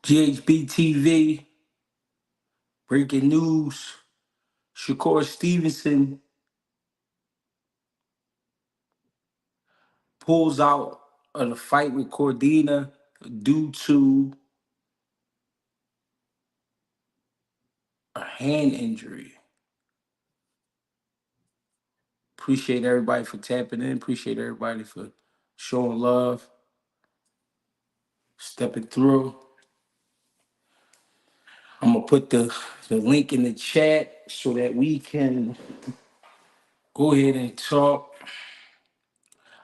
GHB TV, breaking news. Shakur Stevenson pulls out of the fight with Cordina due to a hand injury. Appreciate everybody for tapping in. Appreciate everybody for showing love, stepping through. I'm gonna put the link in the chat so that we can go ahead and talk.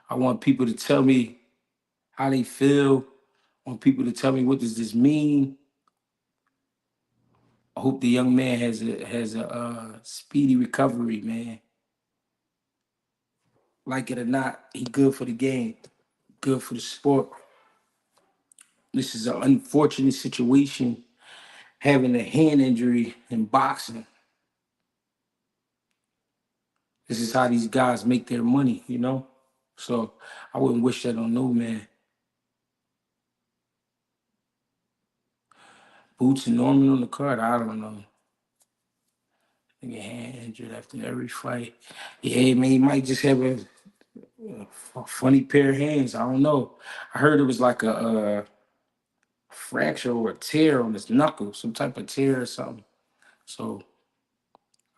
I want people to tell me how they feel. I want people to tell me what does this mean. I hope the young man has a speedy recovery, man. Like it or not, he good for the game, good for the sport. This is an unfortunate situation, having a hand injury in boxing. This is how these guys make their money, you know? So I wouldn't wish that on no man. Boots and Norman on the card, I don't know. They get hand injured after every fight. Yeah, man, he might just have a funny pair of hands. I don't know. I heard it was like a fracture or a tear on his knuckle, some type of tear or something. So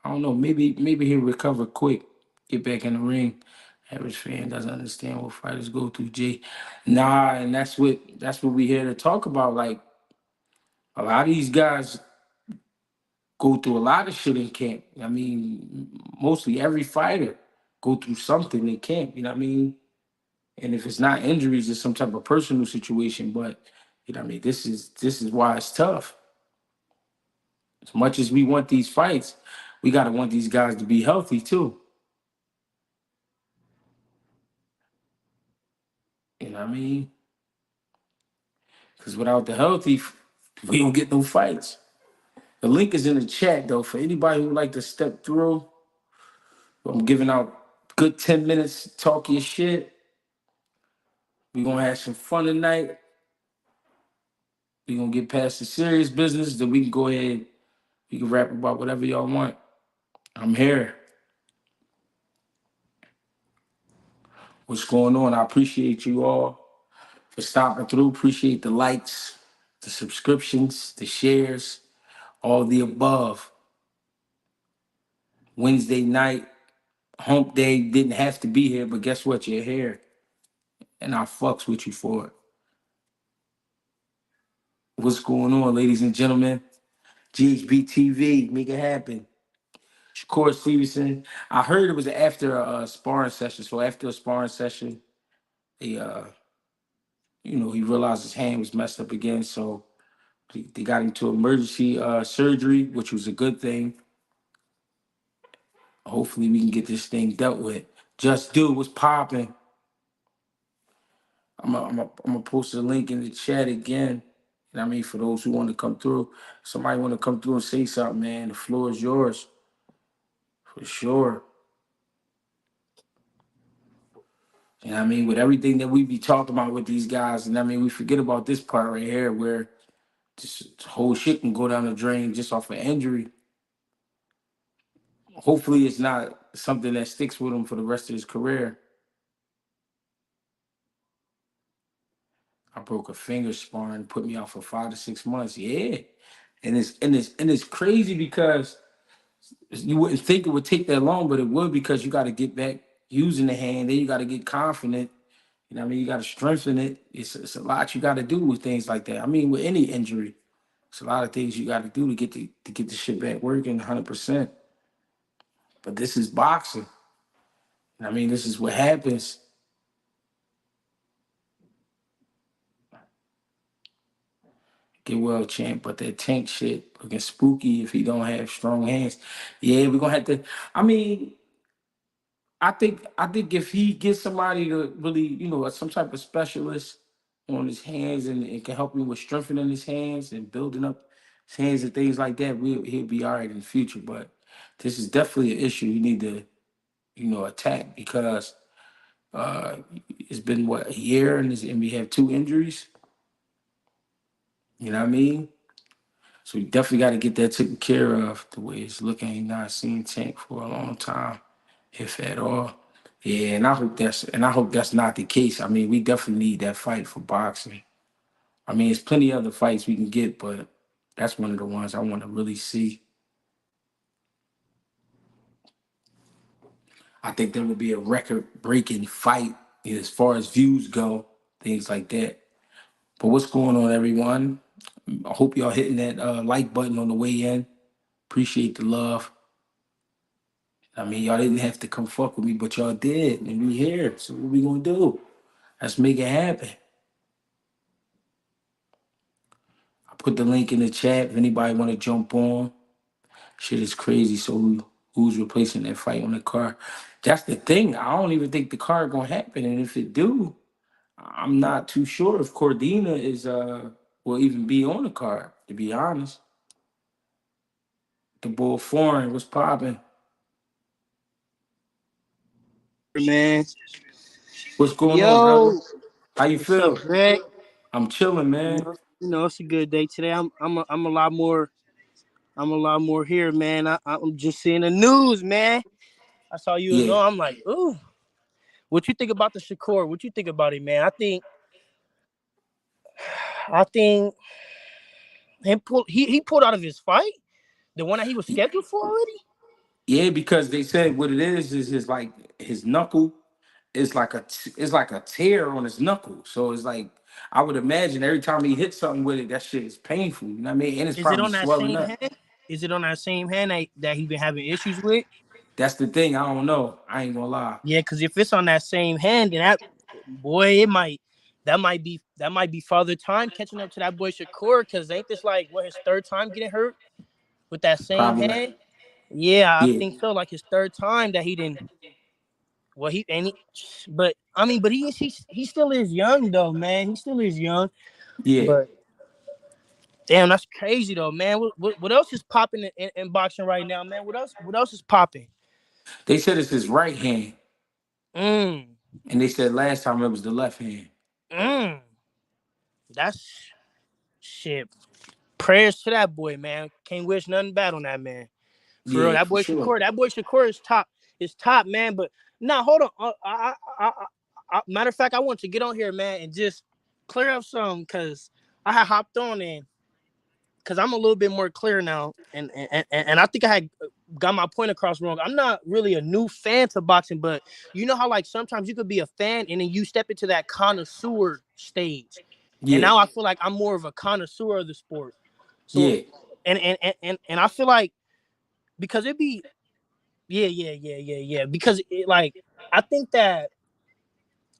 I don't know. Maybe he'll recover quick, get back in the ring. Average fan doesn't understand what fighters go through, Jay. Nah, and that's what we here to talk about. Like a lot of these guys go through a lot of shit in camp. I mean, mostly every fighter go through something in camp. You know what I mean? And if it's not injuries, it's some type of personal situation. But you know what I mean? This is why it's tough. As much as we want these fights, we gotta want these guys to be healthy too. You know what I mean? Because without the healthy, we don't get no fights. The link is in the chat though. For anybody who would like to step through, I'm giving out good 10 minutes to talk your shit. We're gonna have some fun tonight. We're gonna get past the serious business, then we can go ahead, we can rap about whatever y'all want. I'm here. What's going on? I appreciate you all for stopping through. Appreciate the likes, the subscriptions, the shares, all the above. Wednesday night, hump day, didn't have to be here, but guess what? You're here. And I fucks with you for it. What's going on, ladies and gentlemen? GHB TV, make it happen. Shakur Stevenson. I heard it was after a sparring session. So after a sparring session, he he realized his hand was messed up again. So they got him to emergency surgery, which was a good thing. Hopefully we can get this thing dealt with. Just do what's popping. I'm gonna post a link in the chat again. You know what I mean? For those who want to come through. Somebody want to come through and say something, man. The floor is yours. For sure. You know what I mean? With everything that we be talking about with these guys, and I mean, we forget about this part right here where this whole shit can go down the drain just off of injury. Hopefully, it's not something that sticks with him for the rest of his career. I broke a finger sparring, put me out for 5 to 6 months. Yeah, and it's crazy because you wouldn't think it would take that long, but it would because you got to get back using the hand. Then you got to get confident. You know what I mean? You got to strengthen it. It's a lot you got to do with things like that. I mean, with any injury, it's a lot of things you got to do to get the shit back working 100%. But this is boxing. I mean, this is what happens. Get well, champ. But that tank shit looking spooky if he don't have strong hands. Yeah, we're gonna have to. I mean, I think if he gets somebody to really, some type of specialist on his hands and can help him with strengthening his hands and building up his hands and things like that, he'll be all right in the future. But this is definitely an issue you need to, attack because uh, it's been what a year and we have two injuries. You know what I mean? So we definitely got to get that taken care of. The way it's looking, ain't not seen Tank for a long time, if at all. Yeah, and I hope that's not the case. I mean, we definitely need that fight for boxing. I mean, there's plenty of other fights we can get, but that's one of the ones I want to really see. I think there will be a record-breaking fight as far as views go, things like that. But what's going on, everyone? I hope y'all hitting that like button on the way in. Appreciate the love. I mean, y'all didn't have to come fuck with me, but y'all did, and we here. So what we gonna do? Let's make it happen. I put the link in the chat if anybody want to jump on. Shit is crazy. So who's replacing that fight on the card? That's the thing. I don't even think the card gonna happen, and if it do, I'm not too sure if Cordina is will even be on the card. To be honest, the bull foreign was popping. Man. What's going on, brother? Yo, How you what's up, feel? Greg? I'm chilling, man. It's a good day today. I'm a lot more. I'm a lot more here, man. I'm just seeing the news, man. I saw you was Yeah, on. I'm like, ooh. What you think about the Shakur? What you think about it, man? I think he pulled out of his fight, the one that he was scheduled for already. yeah, because they said what it is his like his knuckle is like it's like a tear on his knuckle. So it's like I would imagine every time he hits something with it, that shit is painful. You know what I mean? And it's Is it probably on that swelling same up. hand? Is it on that same hand that he been having issues with? That's the thing. I don't know. I ain't gonna lie. Yeah, because if it's on that same hand, then that boy, that might be father time catching up to that boy Shakur. Because ain't this like what his third time getting hurt with that same Probably like hand? Yeah, I yeah, think so. Like his third time that he didn't. Well, he and he, but I mean, but he still is young though, man. He still is young. yeah. But damn, that's crazy though, man. What else is popping in boxing right now, man? What else is popping? They said it's his right hand, Mm, and they said last time it was the left hand. mm. That's shit. Prayers to that boy, man. Can't wish nothing bad on that man. For real, Yeah, for sure. That boy Shakur is top, man. But nah, hold on. Matter of fact, I want to get on here, man, and just clear up some because I had hopped on in because I'm a little bit more clear now, and I think I had got my point across wrong. I'm not really a new fan to boxing, but you know how like sometimes you could be a fan and then you step into that connoisseur stage, and Yeah, now I feel like I'm more of a connoisseur of the sport. So, yeah. and I feel like because it be yeah. Because like I think that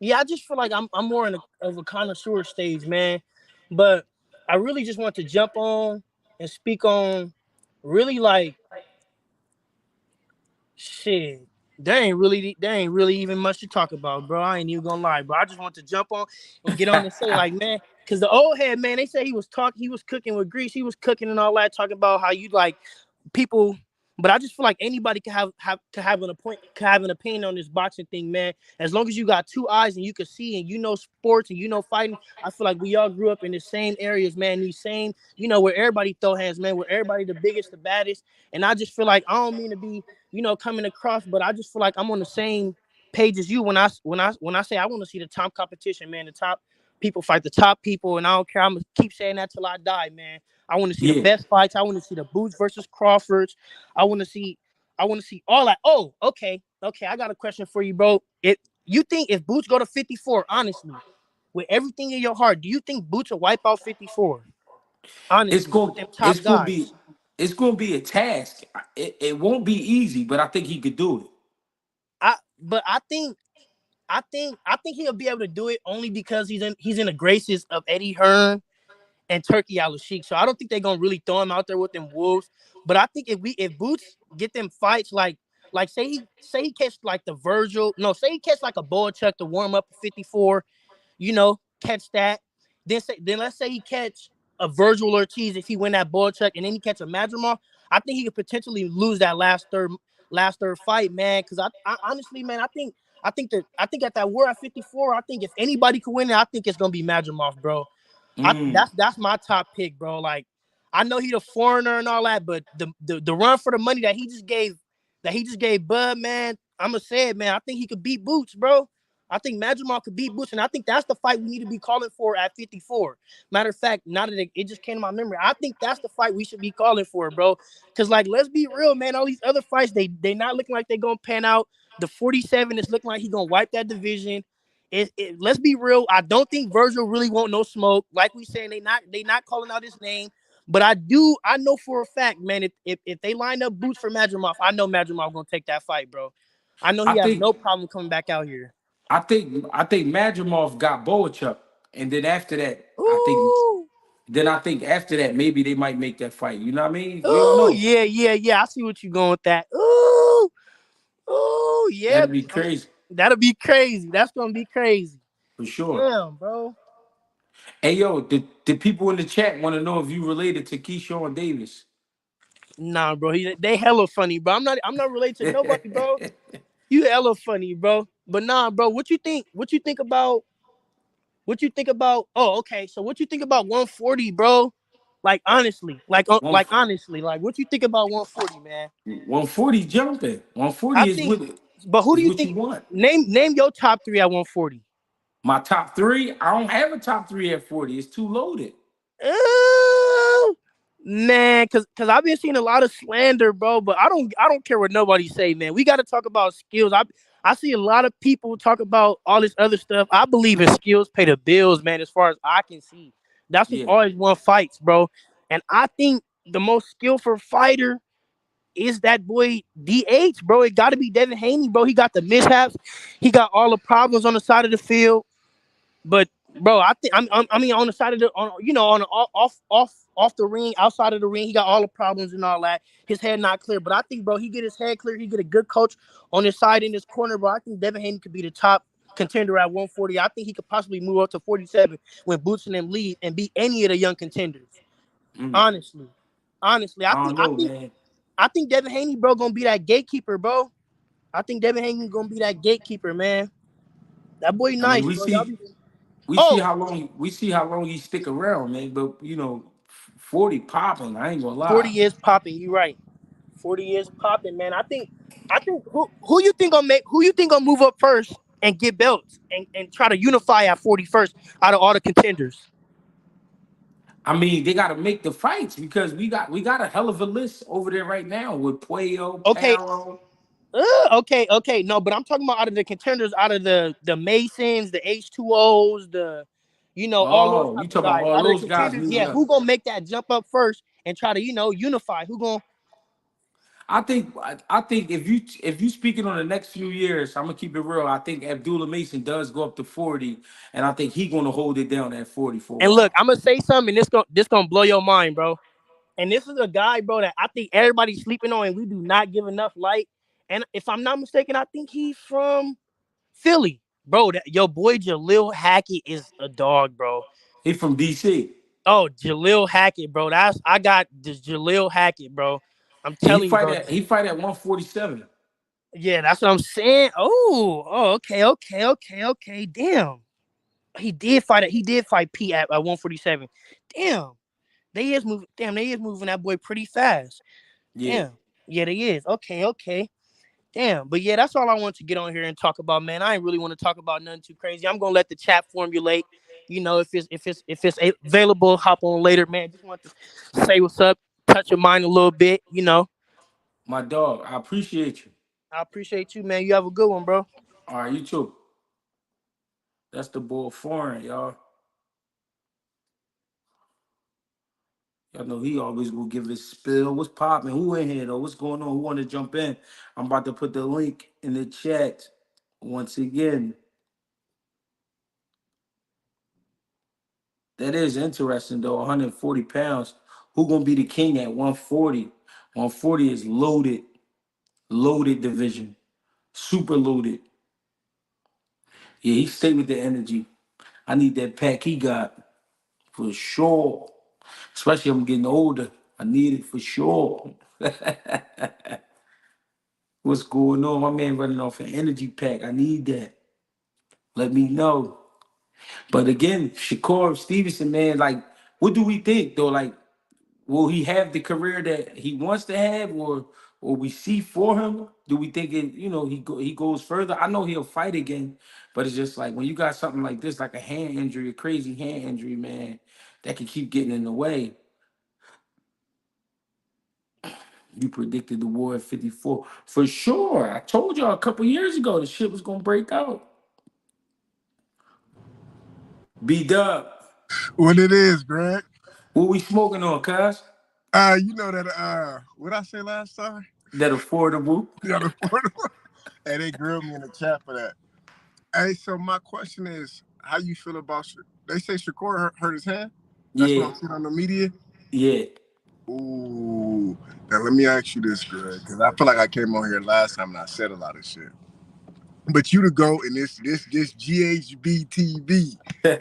I just feel like I'm more in of a connoisseur stage, man. But I really just want to jump on and speak on really like shit. There ain't really even much to talk about, bro. I ain't even gonna lie, bro. I just want to jump on and get on and say, like, man, because the old head, man, they say he was cooking with grease, he was cooking and all that, talking about how you like people. But I just feel like anybody can have an opinion on this boxing thing, man. As long as you got two eyes and you can see and you know sports and you know fighting, I feel like we all grew up in the same areas, man. These same, where everybody throw hands, man. Where everybody the biggest, the baddest. And I just feel like I don't mean to be, coming across, but I just feel like I'm on the same page as you when I say I want to see the top competition, man. The top people fight the top people, and I don't care. I'm gonna keep saying that till I die, man. I want to see the Yeah. best fights. I want to see the Boots versus Crawfords. I want to see. I want to see all that. Oh, okay. I got a question for you, bro. If you think if Boots go to 54, honestly, with everything in your heart, do you think Boots will wipe out 54? It's Honestly, with going them it's top gonna be guys. it's gonna be a task. It won't be easy, but I think he could do it. But I think he'll be able to do it only because he's in the graces of Eddie Hearn and Turkey Al Sheik. So I don't think they're gonna really throw him out there with them wolves. But I think if Boots get them fights like say he catch like the Virgil, no, say he catch like a ball chuck to warm up at 54, catch that. Then let's say he catch a Virgil Ortiz if he win that ball check, and then he catch a Madrimov. I think he could potentially lose that last third fight, man. Because I honestly, man, I think at that war at 54, I think if anybody could win it, I think it's gonna be Madrimov, bro. That's my top pick, bro. Like, I know he the foreigner and all that, but the run for the money that he just gave Bud, man. I'ma say it, man. I think he could beat Boots, bro. I think Madrimal could beat Boots, and I think that's the fight we need to be calling for at 54. Matter of fact, now that it just came to my memory, I think that's the fight we should be calling for, bro. Cause like, let's be real, man. All these other fights, they not looking like they gonna pan out. The 47 is looking like he gonna wipe that division. Let's be real. I don't think Virgil really want no smoke. Like we saying, they not calling out his name. But I know for a fact, man, if they line up Boots for Madrimov, I know Madrimov gonna take that fight, bro. I know I he has think no problem coming back out here. I think Madrimov got Boachuk, and then after that, Ooh, I think after that maybe they might make that fight. You know what I mean? We don't ooh, know. yeah, yeah, yeah. I see what you going with that. Ooh, ooh, yeah. That'd be crazy That'll be crazy. That's gonna be crazy. for sure. Damn, bro. Hey yo, the people in the chat want to know if you related to Keyshawn Davis. Nah, bro. They hella funny, bro. I'm not related to nobody, bro. You hella funny, bro. But nah, bro. What you think? What you think about? What you think about? Oh, okay. So what you think about 140, bro? Like honestly, One like what you think about 140, man? 140 jumping. I 140 think, but who do you what you think? want. Name your top three at 140. My top three, I don't have a top three at 40. It's too loaded. Uh, man, cause I've been seeing a lot of slander, bro. But I don't care what nobody say, man. We got to talk about skills. I see a lot of people talk about all this other stuff. I believe in skills pay the bills, man. As far as I can see, that's what's Yeah. always won fights, bro. And I think the most skillful fighter is that boy DH, bro. It got to be Devin Haney, bro. He got the mishaps, he got all the problems on the side of the field. But bro, I think I mean on the side of the on the off the ring, outside of the ring, he got all the problems and all that. His head not clear, but I think bro, he get his head clear. He get a good coach on his side in his corner, bro. I think Devin Haney could be the top contender at 140. I think he could possibly move up to 47 when Boots and them leave and beat any of the young contenders. Mm. Honestly, honestly, I don't know, man. I think Devin Haney, bro, gonna be that gatekeeper, bro. I think Devin Haney gonna be that gatekeeper, man. That boy I mean, nice, bro. Y'all be see oh. how long he stick around, man. But 40 popping. I ain't gonna lie. 40 years popping. You right. 40 years popping, man. I think who you think gonna move up first and get belts and try to unify at 41st out of all the contenders. I mean, they got to make the fights because we got a hell of a list over there right now with Puello, Okay. Paro. Okay. No, but I'm talking about out of the contenders, out of the Masons, the H2Os, all those Oh, you type of talking about guys. all Out of the those guys contenders, moving yeah, up? who gonna make that jump up first and try to, unify? Who gonna I think if you speaking on the next few years, I'm gonna keep it real. I think Abdullah Mason does go up to 40, and I think he gonna hold it down at 40 for a and look, while. I'm gonna say something, this gonna blow your mind, bro. And this is a guy, bro, that I think everybody's sleeping on, and we do not give enough light. And if I'm not mistaken, I think he's from Philly, bro. That your boy Jalil Hackett is a dog, bro. He from DC. Oh, Jalil Hackett, bro. I got this Jalil Hackett, bro. I'm telling you, bro. He fight at 147. Yeah, that's what I'm saying. Oh, okay. Damn, he did fight P at 147. Damn, they is moving. Damn, they is moving that boy pretty fast. Yeah. Damn. Yeah, they is. Okay. Damn. But yeah, that's all I want to get on here and talk about, man. I ain't really want to talk about nothing too crazy. I'm gonna let the chat formulate. If it's available, hop on later, man. Just want to say what's up, touch your mind a little bit. My dog, I appreciate you. I appreciate you, man. You have a good one, bro. All right, you too. That's the boy foreign, y'all. Y'all know he always will give his spill. What's popping? Who in here though? What's going on? Who want to jump in? I'm about to put the link in the chat once again. That is interesting though. 140 pounds. Who gonna be the king at 140? 140 is loaded, loaded division, super loaded. Yeah, he stayed with the energy. I need that pack he got for sure. Especially I'm getting older. I need it for sure. What's going on? My man running off an energy pack. I need that. Let me know. But again, Shakur Stevenson, man, like, what do we think though? Like, will he have the career that he wants to have, or we see for him? Do we think it? He goes further. I know he'll fight again, but it's just like when you got something like this, like a hand injury, a crazy hand injury, man, that can keep getting in the way. You predicted the war at 54 for sure. I told y'all a couple years ago the shit was gonna break out. B Dub, What it is, Greg? what we smoking on, cuz? You know that what I say last time? That affordable. Yeah, the affordable. Hey, they grilled me in the chat for that. Hey, so my question is, how you feel about? They say Shakur hurt his hand. That's what Yeah, I'm seeing on the media. yeah. Ooh, now let me ask you this, Greg, because I feel like I came on here last time and I said a lot of shit. But you to go in this GHB TV.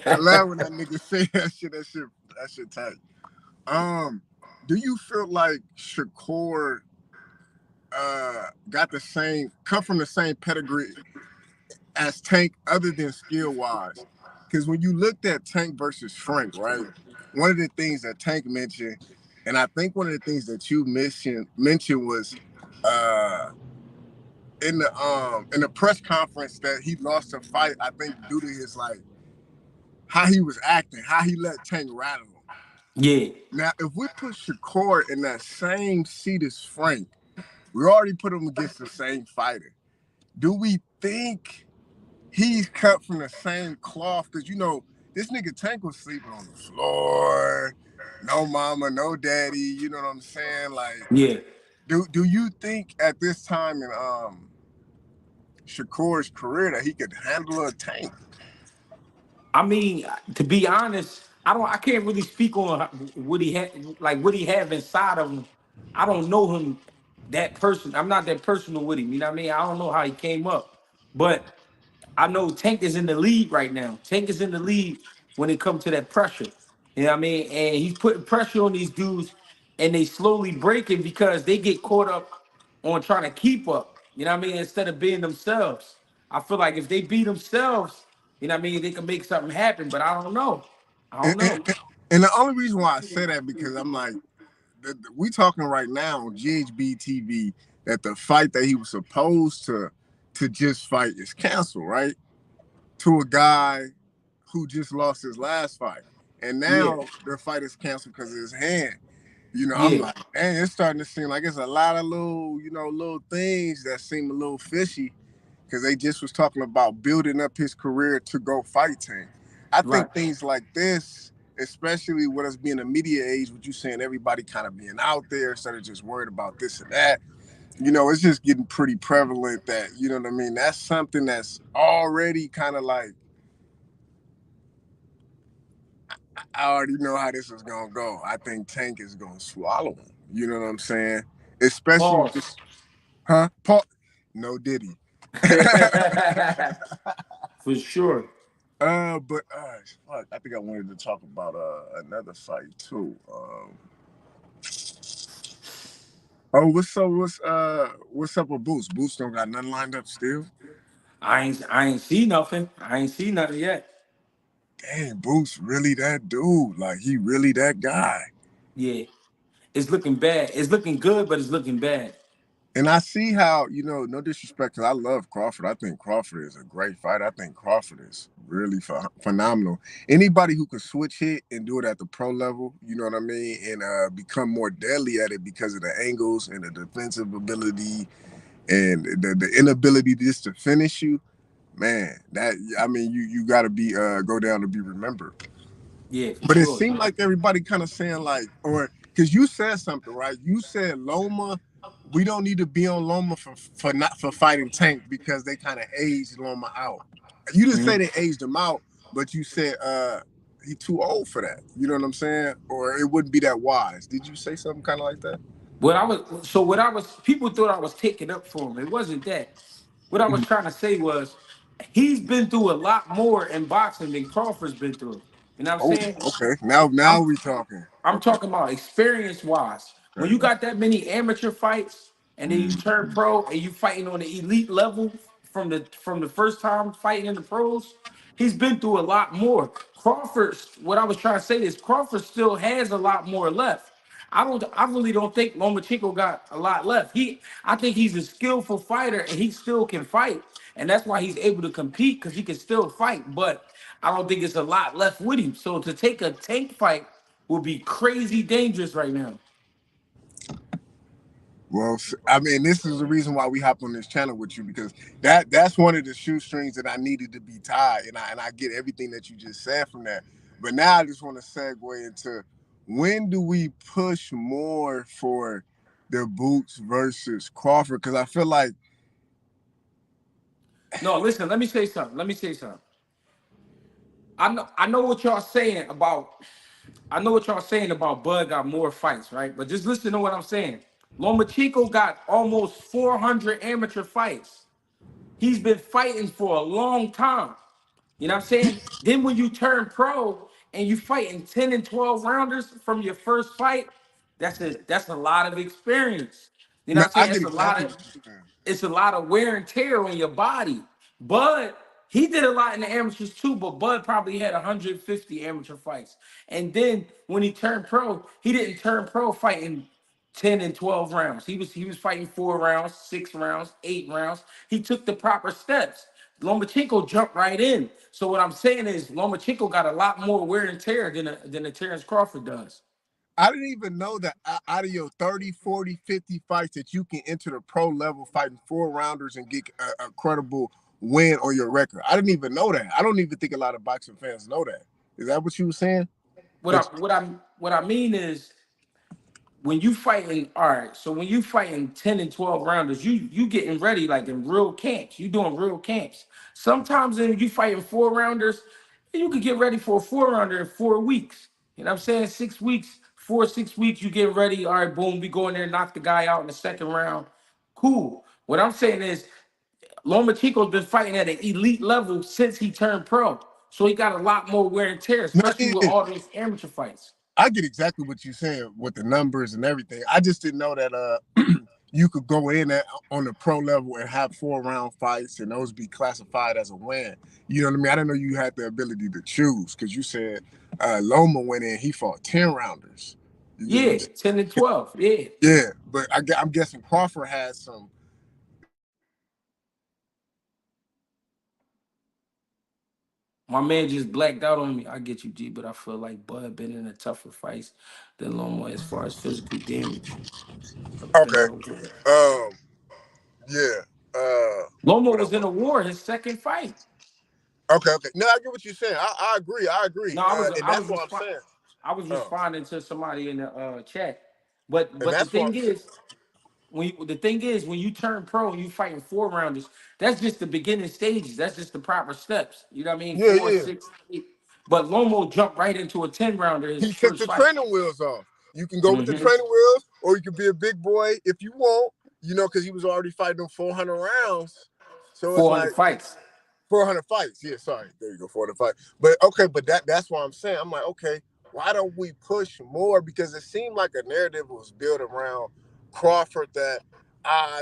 I love when that nigga say that shit. That shit tight. Um, do you feel like Shakur got the same come from the same pedigree as Tank other than skill wise? Because when you looked at Tank versus Frank, right? One of the things that Tank mentioned, and I think one of the things that you mentioned was uh in the press conference that he lost a fight, I think due to his like how he was acting, how he let Tank rattle him. Yeah. Now, if we put Shakur in that same seat as Frank, we already put him against the same fighter. Do we think he's cut from the same cloth? Because this nigga Tank was sleeping on the floor, no mama, no daddy. You know what I'm saying? Like, Yeah. do you think at this time in Shakur's career that he could handle a Tank? I mean, to be honest, I can't really speak on what he had, like what he have inside of him. I don't know him that person. I'm not that personal with him. You know what I mean? I don't know how he came up, but I know Tank is in the lead right now. Tank is in the lead when it comes to that pressure. You know what I mean? And he's putting pressure on these dudes, and they slowly breaking because they get caught up on trying to keep up. You know what I mean? Instead of being themselves. I feel like if they be themselves, you know what I mean, they can make something happen. But I don't know. I And, don't know. and, and the only reason why I say that because I'm like, we talking right now on GHB TV that the fight that he was supposed to just fight is canceled, right? To a guy who just lost his last fight, and Yeah, now the fight is canceled because of his hand. I'm yeah, like, man, it's starting to seem like it's a lot of little things that seem a little fishy because they just was talking about building up his career to go fighting. I right. think things like this, especially with us being a media age, with you saying everybody kind of being out there instead of just worried about this and that, it's just getting pretty prevalent that, you know what I mean? That's something that's already kind of like, I already know how this is going to go. I think Tank is going to swallow him. You know what I'm saying? Especially with Pause. this, huh? Paul, no Diddy. For sure. But fuck, I think I wanted to talk about another fight too. Oh, what's up with Boost? Boost don't got nothing lined up still. I ain't see nothing. I ain't see nothing yet. Dang, Boost really that dude? Like he really that guy? Yeah. It's looking bad. It's looking good, but it's looking bad. And I see how, no disrespect, because I love Crawford. I think Crawford is a great fighter. I think Crawford is really phenomenal. Anybody who can switch hit and do it at the pro level, you know what I mean, and become more deadly at it because of the angles and the defensive ability and the inability just to finish you, man, that, I mean, you got to be go down to be remembered. Yeah, for But it sure. seemed like everybody kind of saying like, or because you said something, right? You said Loma, we don't need to be on Loma for not for fighting Tank because they kind of aged Loma out. You didn't say Mhm. they aged him out, but you said he too old for that. You know what I'm saying? Or it wouldn't be that wise. Did you say something kind of like that? What I was people thought I was taking up for him. It wasn't that. What I was trying to say was he's been through a lot more in boxing than Crawford's been through. You know what I'm Oh, saying? okay. Now I'm we talking. I'm Okay. talking about experience wise. When Okay. you got that many amateur fights and then you turn pro and you fighting on the elite level from the first time fighting in the pros, He's been through a lot more. Crawford, what I was trying to say is Crawford still has a lot more left. I really don't think Lomachenko got a lot left. I think he's a skillful fighter and he still can fight. And that's why he's able to compete because he can still fight. But I don't think it's a lot left with him. So to take a tank fight would be crazy dangerous right now. Well, I mean, this is the reason why we hop on this channel with you, because that's one of the shoestrings that I needed to be tied, and I get everything that you just said from that. But now I just want to segue into, when do we push more for the Boots versus Crawford? Because I feel like, No, listen, let me say something. I know what y'all saying about Bud got more fights, right? But just listen to what I'm saying. Lomachenko got almost 400 amateur fights. He's been fighting for a long time. You know what I'm saying? Then when you turn pro and you fight in 10 and 12 rounders from your first fight, that's a lot of experience. You know no, what I'm I saying? get exactly what you're saying. It's a lot of wear and tear on your body. Bud, he did a lot in the amateurs too, but Bud probably had 150 amateur fights. And then when he turned pro, he didn't turn pro fighting 10 and 12 rounds. He was fighting 4 rounds, 6 rounds, 8 rounds. He took the proper steps. Lomachenko jumped right in. So what I'm saying is Lomachenko got a lot more wear and tear than a Terrence Crawford does. I didn't even know that out of your 30, 40, 50 fights that you can enter the pro level fighting 4 rounders and get a credible win on your record. I didn't even know that. I don't even think a lot of boxing fans know that. Is that what you were saying? What I That what I what I mean is when you fighting, all right, so when you fighting 10 and 12 rounders, you getting ready like in real camps. You doing real camps. Sometimes when you fighting 4 rounders, you could get ready for a 4 rounder in 4 weeks. You know what I'm saying? 6 weeks, 4 6 weeks, you get ready. All right, boom, we go in there, knock the guy out in the second round. Cool. What I'm saying is Lomachenko's been fighting at an elite level since he turned pro. So he got a lot more wear and tear, no, especially with all those amateur fights. I get exactly what you're saying with the numbers and everything. I just didn't know that you could go in on the pro level and have 4 round fights and those be classified as a win. You know what I mean? I didn't know you had the ability to choose, because you said Loma went in, he fought 10 rounders. You get what I'm Yeah, saying? 10 and 12. Yeah. Yeah, but I'm guessing Crawford has some. My man just blacked out on me. I get you, G, but I feel like Bud been in a tougher fights than Loma as far as physical damage. Been Okay. in a war. Um. Yeah. Loma What was up? in a war his second fight. Okay. Okay. No, I get what you're saying. I agree. I agree. No, I was And I that's was what I'm resp- saying. I was Oh. responding to somebody in the chat. But And but the that's what I'm thing saying. is, when you turn pro and you fighting 4 rounders, that's just the beginning stages. That's just the proper steps. You know what I mean? Yeah. Four, Yeah. 6, 8. But Lomo jumped right into a 10 rounder his He took first the fight. training wheels off. You can go with the Hmm. training wheels, or you can be a big boy if you want, because he was already fighting them 400 rounds. So it's 400 like fights. 400 fights. Yeah, sorry. There you go, 400 fights. But okay, but that's what I'm saying. I'm like, okay, why don't we push more? Because it seemed like a narrative was built around Crawford that,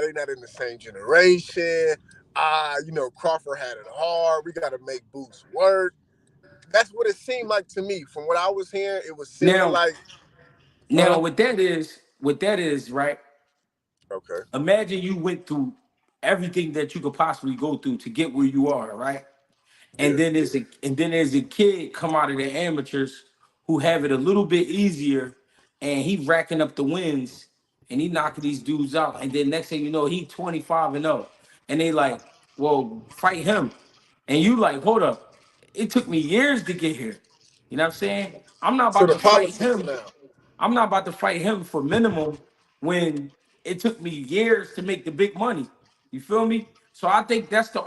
they're not in the same generation. Crawford had it hard. We got to make Boots work. That's what it seemed like to me. From what I was hearing, it was seeming Now, like, now what that is, right? okay, Imagine you went through everything that you could possibly go through to get where you are, right? yeah. And then there's a kid come out of the amateurs who have it a little bit easier, and he racking up the wins, and he knocking these dudes out. And then next thing you know, he 25-0, and they like, well, fight him, and you like, hold up, it took me years to get here. You know what I'm saying? I'm not So about the to fight politics him. now. I'm not about to fight him for minimum when it took me years to make the big money. You feel me? So I think that's the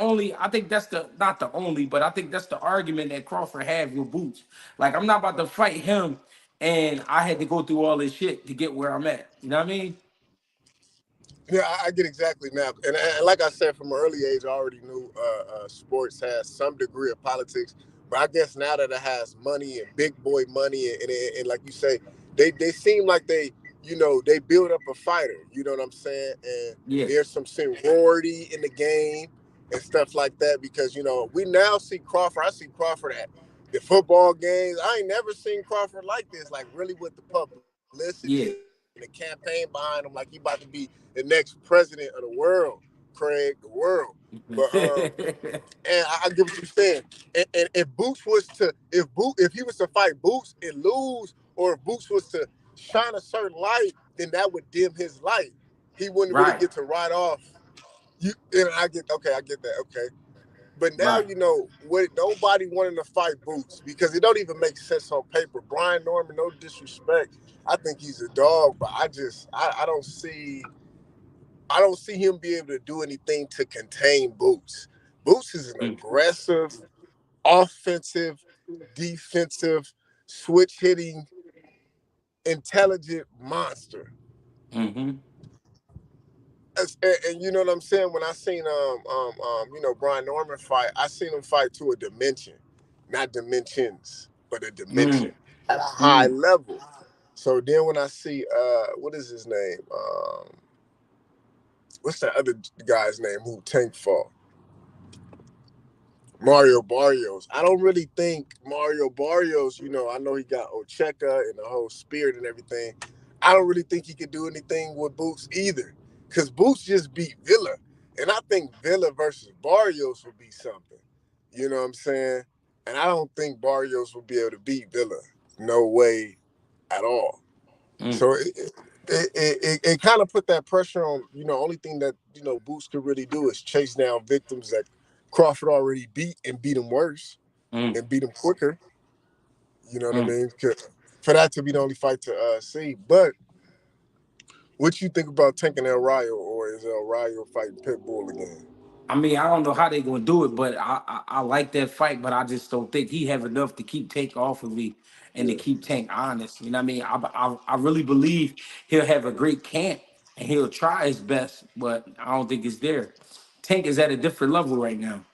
not the only, but I think that's the argument that Crawford had with Boots. Like I'm not about to fight him and I had to go through all this shit to get where I'm at. You know what I mean? Yeah, I get exactly now, and like I said, from an early age, I already knew sports has some degree of politics. But I guess now that it has money and big boy money, and like you say, they seem like they build up a fighter. You know what I'm saying? And Yeah. there's some seniority in the game. and stuff like that. Because we now see Crawford. I see Crawford at the football games. I ain't never seen Crawford like this, like really with the publicity and the Yeah. campaign behind him, like he about to be the next president of the world, Craig, the world. But and I get what you're saying. And if Boots was to if he was to fight Boots and lose, or if Boots was to shine a certain light, then that would dim his light. He wouldn't really Right. get to ride off. And I get that. Okay. But now Right. with nobody wanting to fight Boots because it don't even make sense on paper. Brian Norman, no disrespect, I think he's a dog, but I don't see him be able to do anything to contain Boots. Boots is an Mm. aggressive, offensive, defensive, switch hitting, intelligent monster. Mm-hmm. And you know what I'm saying? When I seen Brian Norman fight, I seen him fight to a dimension, not dimensions, but a dimension Mm. at a high Mm. level. So then when I see what is his name? What's that other guy's name who Tank fought? Mario Barrios. I don't really think Mario Barrios, I know he got Ocheka and the whole spirit and everything. I don't really think he could do anything with Boots either. Because Boots just beat Villa. And I think Villa versus Barrios would be something. You know what I'm saying? And I don't think Barrios will be able to beat Villa. No way at all. Mm. So it kind of put that pressure on, only thing that, Boots could really do is chase down victims that Crawford already beat and beat him worse Mm. and beat him quicker. You know what I Mm. mean? For that to be the only fight to see. But what you think about tanking El Rayo, or is El Rayo fighting Pitbull again? I mean, I don't know how they gonna do it, but I like that fight, but I just don't think he have enough to keep Tank off of me and to Yeah. keep Tank honest. You know what I mean? I really believe he'll have a great camp and he'll try his best, but I don't think it's there. Tank is at a different level right now.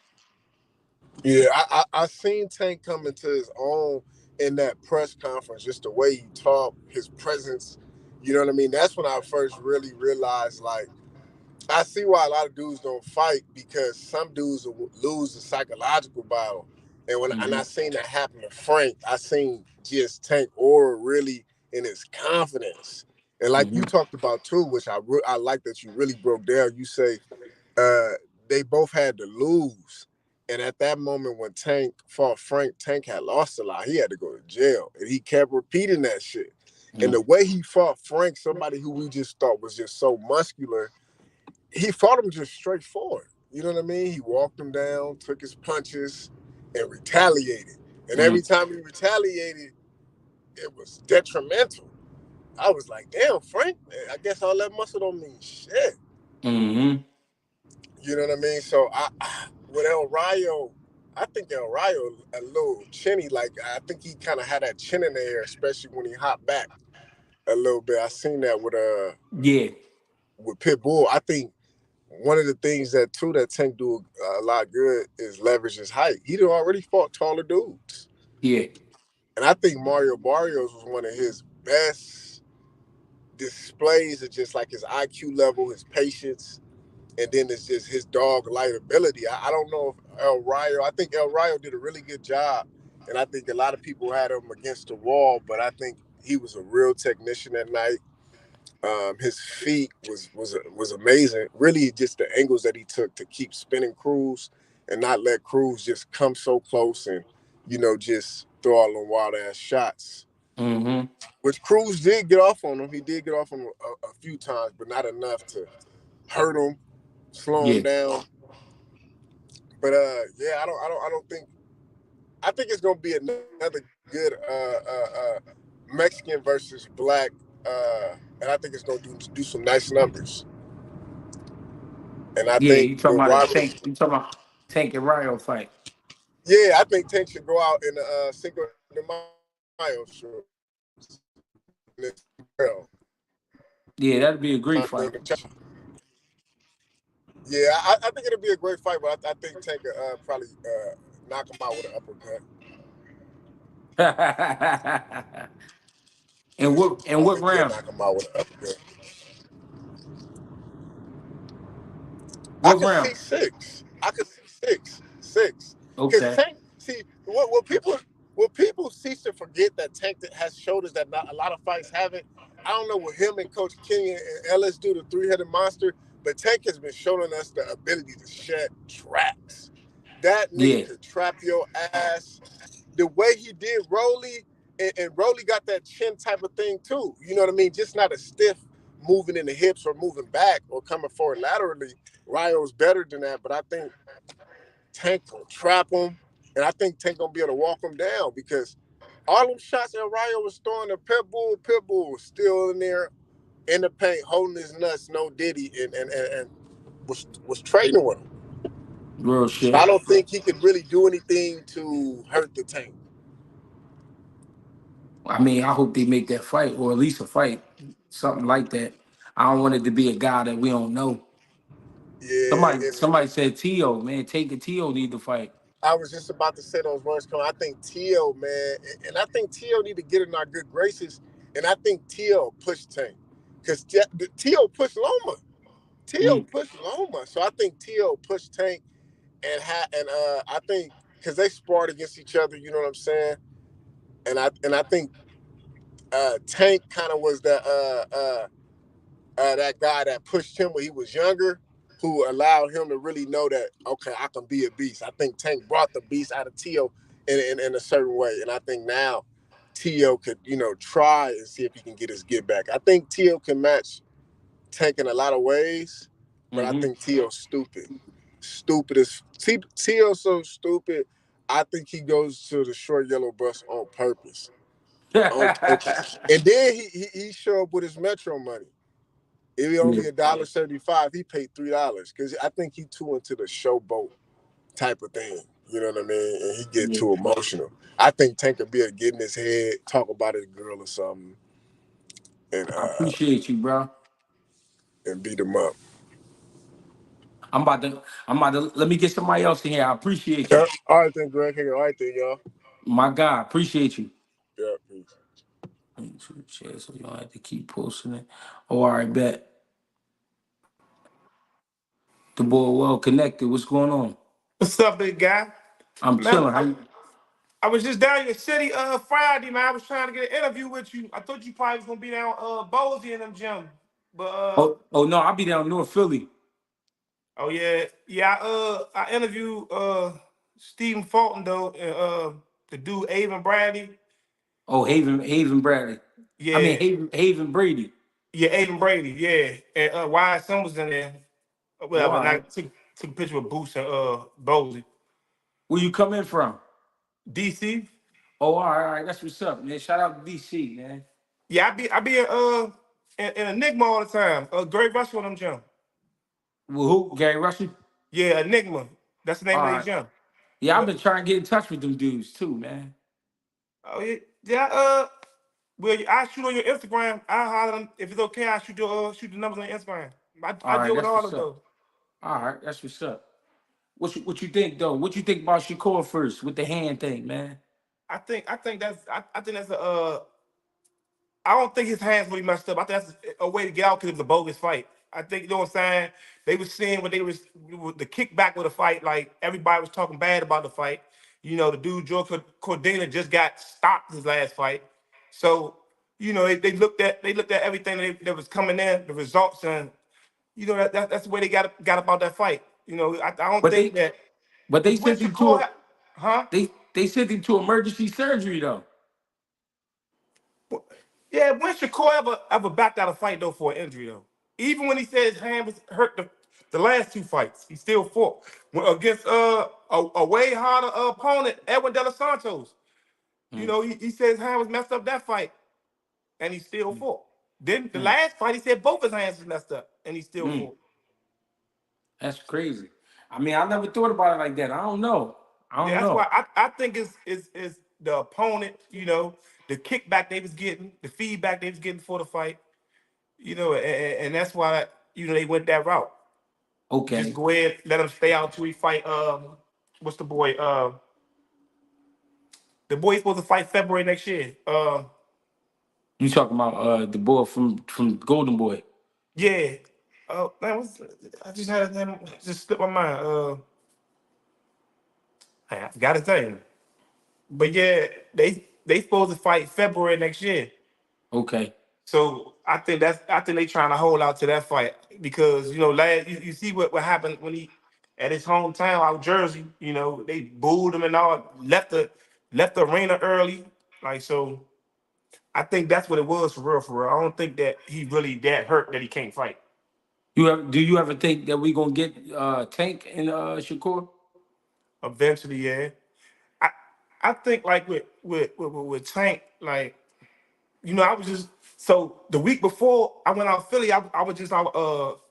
Yeah, I seen Tank come into his own in that press conference, just the way he talked, his presence. You know what I mean? That's when I first really realized, like, I see why a lot of dudes don't fight because some dudes will lose the psychological battle. And Mm-hmm. I seen that happen to Frank. I seen just Tank aura really in his confidence. And like you Mm-hmm. talked about too, which I like that you really broke down. You say uh, they both had to lose. And at that moment when Tank fought Frank, Tank had lost a lot. He had to go to jail. And he kept repeating that shit. And the way he fought Frank, somebody who we just thought was just so muscular, he fought him just straightforward. You know what I mean? He walked him down, took his punches, and retaliated. And every Mm-hmm. time he retaliated, it was detrimental. I was like, damn, Frank, I guess all that muscle don't mean shit. Mm-hmm. You know what I mean? So with El Rayo, I think El Rayo a little chinny. Like I think he kind of had that chin in the air, especially when he hopped back a little bit. I seen that Yeah. with Pitbull. I think one of the things that Tank do a lot good is leverage his height. He'd already fought taller dudes, Yeah. and I think Mario Barrios was one of his best displays of just like his IQ level, his patience, and then it's just his dog light ability. I don't know if El Rayo. I think El Rayo did a really good job, and I think a lot of people had him against the wall, but I think he was a real technician that night. His feet was amazing. Really, just the angles that he took to keep spinning Cruz and not let Cruz just come so close and just throw all them wild ass shots. Mm-hmm. Which Cruz did get off on him. He did get off on him a few times, but not enough to hurt him, slow him Yeah. down. But yeah, I don't think. I think it's gonna be another good Mexican versus black, and I think it's gonna do some nice numbers. And I Yeah. think You talking with about a Robert, Tank? You talking about Tank and Ryo fight? yeah, I think Tank should go out in the Cinco de Mayo shorts in this girl Yeah, that'd be a great under the fight. championship. Yeah, I think it'll be a great fight, but I think Tank could probably knock him out with an uppercut. And I what think he'll round? knock him out with an uppercut. I What can see round? six. I could see six. Because Okay. Tank, see, what people cease to forget that Tank that has showed us that not a lot of fights haven't. I don't know what him and Coach King and Ellis do, the three-headed monster, but Tank has been showing us the ability to shed traps. That nigga Yeah. could trap your ass. The way he did Rolly, and Rolly got that chin type of thing too. You know what I mean? Just not a stiff moving in the hips or moving back or coming forward laterally. Ryo's better than that, but I think Tank gonna trap him, and I think Tank gonna be able to walk him down because all them shots that Ryo was throwing to Pitbull was still in there in the paint, holding his nuts, no diddy, and was trading with him. Real So I shit. don't think he could really do anything to hurt the Tank. I mean, I hope they make that fight, or at least a fight, something like that. I don't want it to be a guy that we don't know. Yeah, Somebody said T.O., man, take a T.O. need to fight. I was just about to say those words. Come, I think T.O., man, and I think T.O. need to get in our good graces, and I think T.O. pushed Tank because T.O. pushed Loma. T.O. Mm. pushed Loma, so I think T.O. pushed Tank and I think because they sparred against each other, you know what I'm saying, and I think Tank kind of was that guy that pushed him when he was younger, who allowed him to really know that, okay, I can be a beast. I think Tank brought the beast out of T.O. in a certain way. And I think now T.O. could, try and see if he can get his get back. I think T.O. can match Tank in a lot of ways, but I Mm-hmm. think T.O.'s stupid. Stupid as T.O. so stupid. I think he goes to the short yellow bus on purpose. And then he show up with his Metro money. It be Yeah. only $1.75. He paid $3 because I think he too into the showboat type of thing. You know what I mean? And he get Yeah. too emotional. I think Tank could be a get in his head, talk about his girl or something, and I uh appreciate you, bro. and beat him up. I'm about to let me get somebody else in here. I appreciate you. Yeah. All right, then, Greg. Hey, all right, then, y'all. My God, appreciate you. Yeah, peace. So you don't have to keep posting it. Oh, all right, bet. The boy well connected. What's going on? What's up, big guy? I'm Man, chilling. How you? I was just down in your city Friday, man. I was trying to get an interview with you. I thought you probably was gonna be down Bozy in them gym. But Oh no, I'll be down North Philly. oh yeah, I interviewed Stephen Fulton though, and the dude Avon Bradley. Oh, Haven Bradley. I mean Yeah, Haven Brady. yeah, Avon Brady, yeah. And Wyatt Son was in there. Oh, Whatever. all And I right. took a picture with Boost and Bozy. Where you come in from? DC. Oh, all right. That's what's up, man. Shout out to DC, man. Yeah, I be in Enigma all the time. Great Russell in them gym. Well, who? Gary Russell? Yeah, Enigma. That's the name All of their right. gym. Yeah, I've But been trying to get in touch with them dudes too, man. oh yeah, yeah. Well, I shoot on your Instagram. I holler them if it's okay. I shoot the numbers on your Instagram. I All right, deal with that's all what's of up. those. All right, that's what's up. What you think though? What you think about Shakur first with the hand thing, man? I think that's I don't think his hands really messed up. I think that's a way to get out because it was a bogus fight. I think you know what I'm saying. They was seeing what they was the kickback with the fight. Like everybody was talking bad about the fight. You know, the dude Joe Cordina just got stopped his last fight. So you know they looked at everything that was coming in, the results, and you know that's the way they got about that fight. You know, I don't But think they that but they because when sent him to Shakur, a huh? they sent him to emergency surgery though. Yeah, when Shakur ever backed out a fight though for an injury though? Even when he said his hand was hurt the last two fights, he still fought against a way harder opponent, Edwin De Los Santos. You Mm, know, he said his hand was messed up that fight, and he still mm, fought. Then the mm, last fight, he said both his hands was messed up, and he still mm. fought. That's crazy. I mean, I never thought about it like that. I don't know. I Yeah, don't that's why know. I think it's the opponent. You know, the kickback they was getting, the feedback they was getting for the fight. You know, and that's why they went that route. Just Okay. go ahead, let him stay out till he fight. What's the boy? The boy he's supposed to fight February next year. You talking about the boy from Golden Boy. Yeah. Man, I just had his name just slipped my mind. I forgot his name. But yeah, they supposed to fight February next year. Okay. So I think they trying to hold out to that fight because last you see what happened when he at his hometown out Jersey. They booed him and all, left the arena early. Like so, I think that's what it was for real. For real, I don't think that he really that hurt that he can't fight. Do you ever think that we gonna get Tank and Shakur? Eventually, yeah. I I think like with Tank, like I was just so the week before I went out Philly, I was just out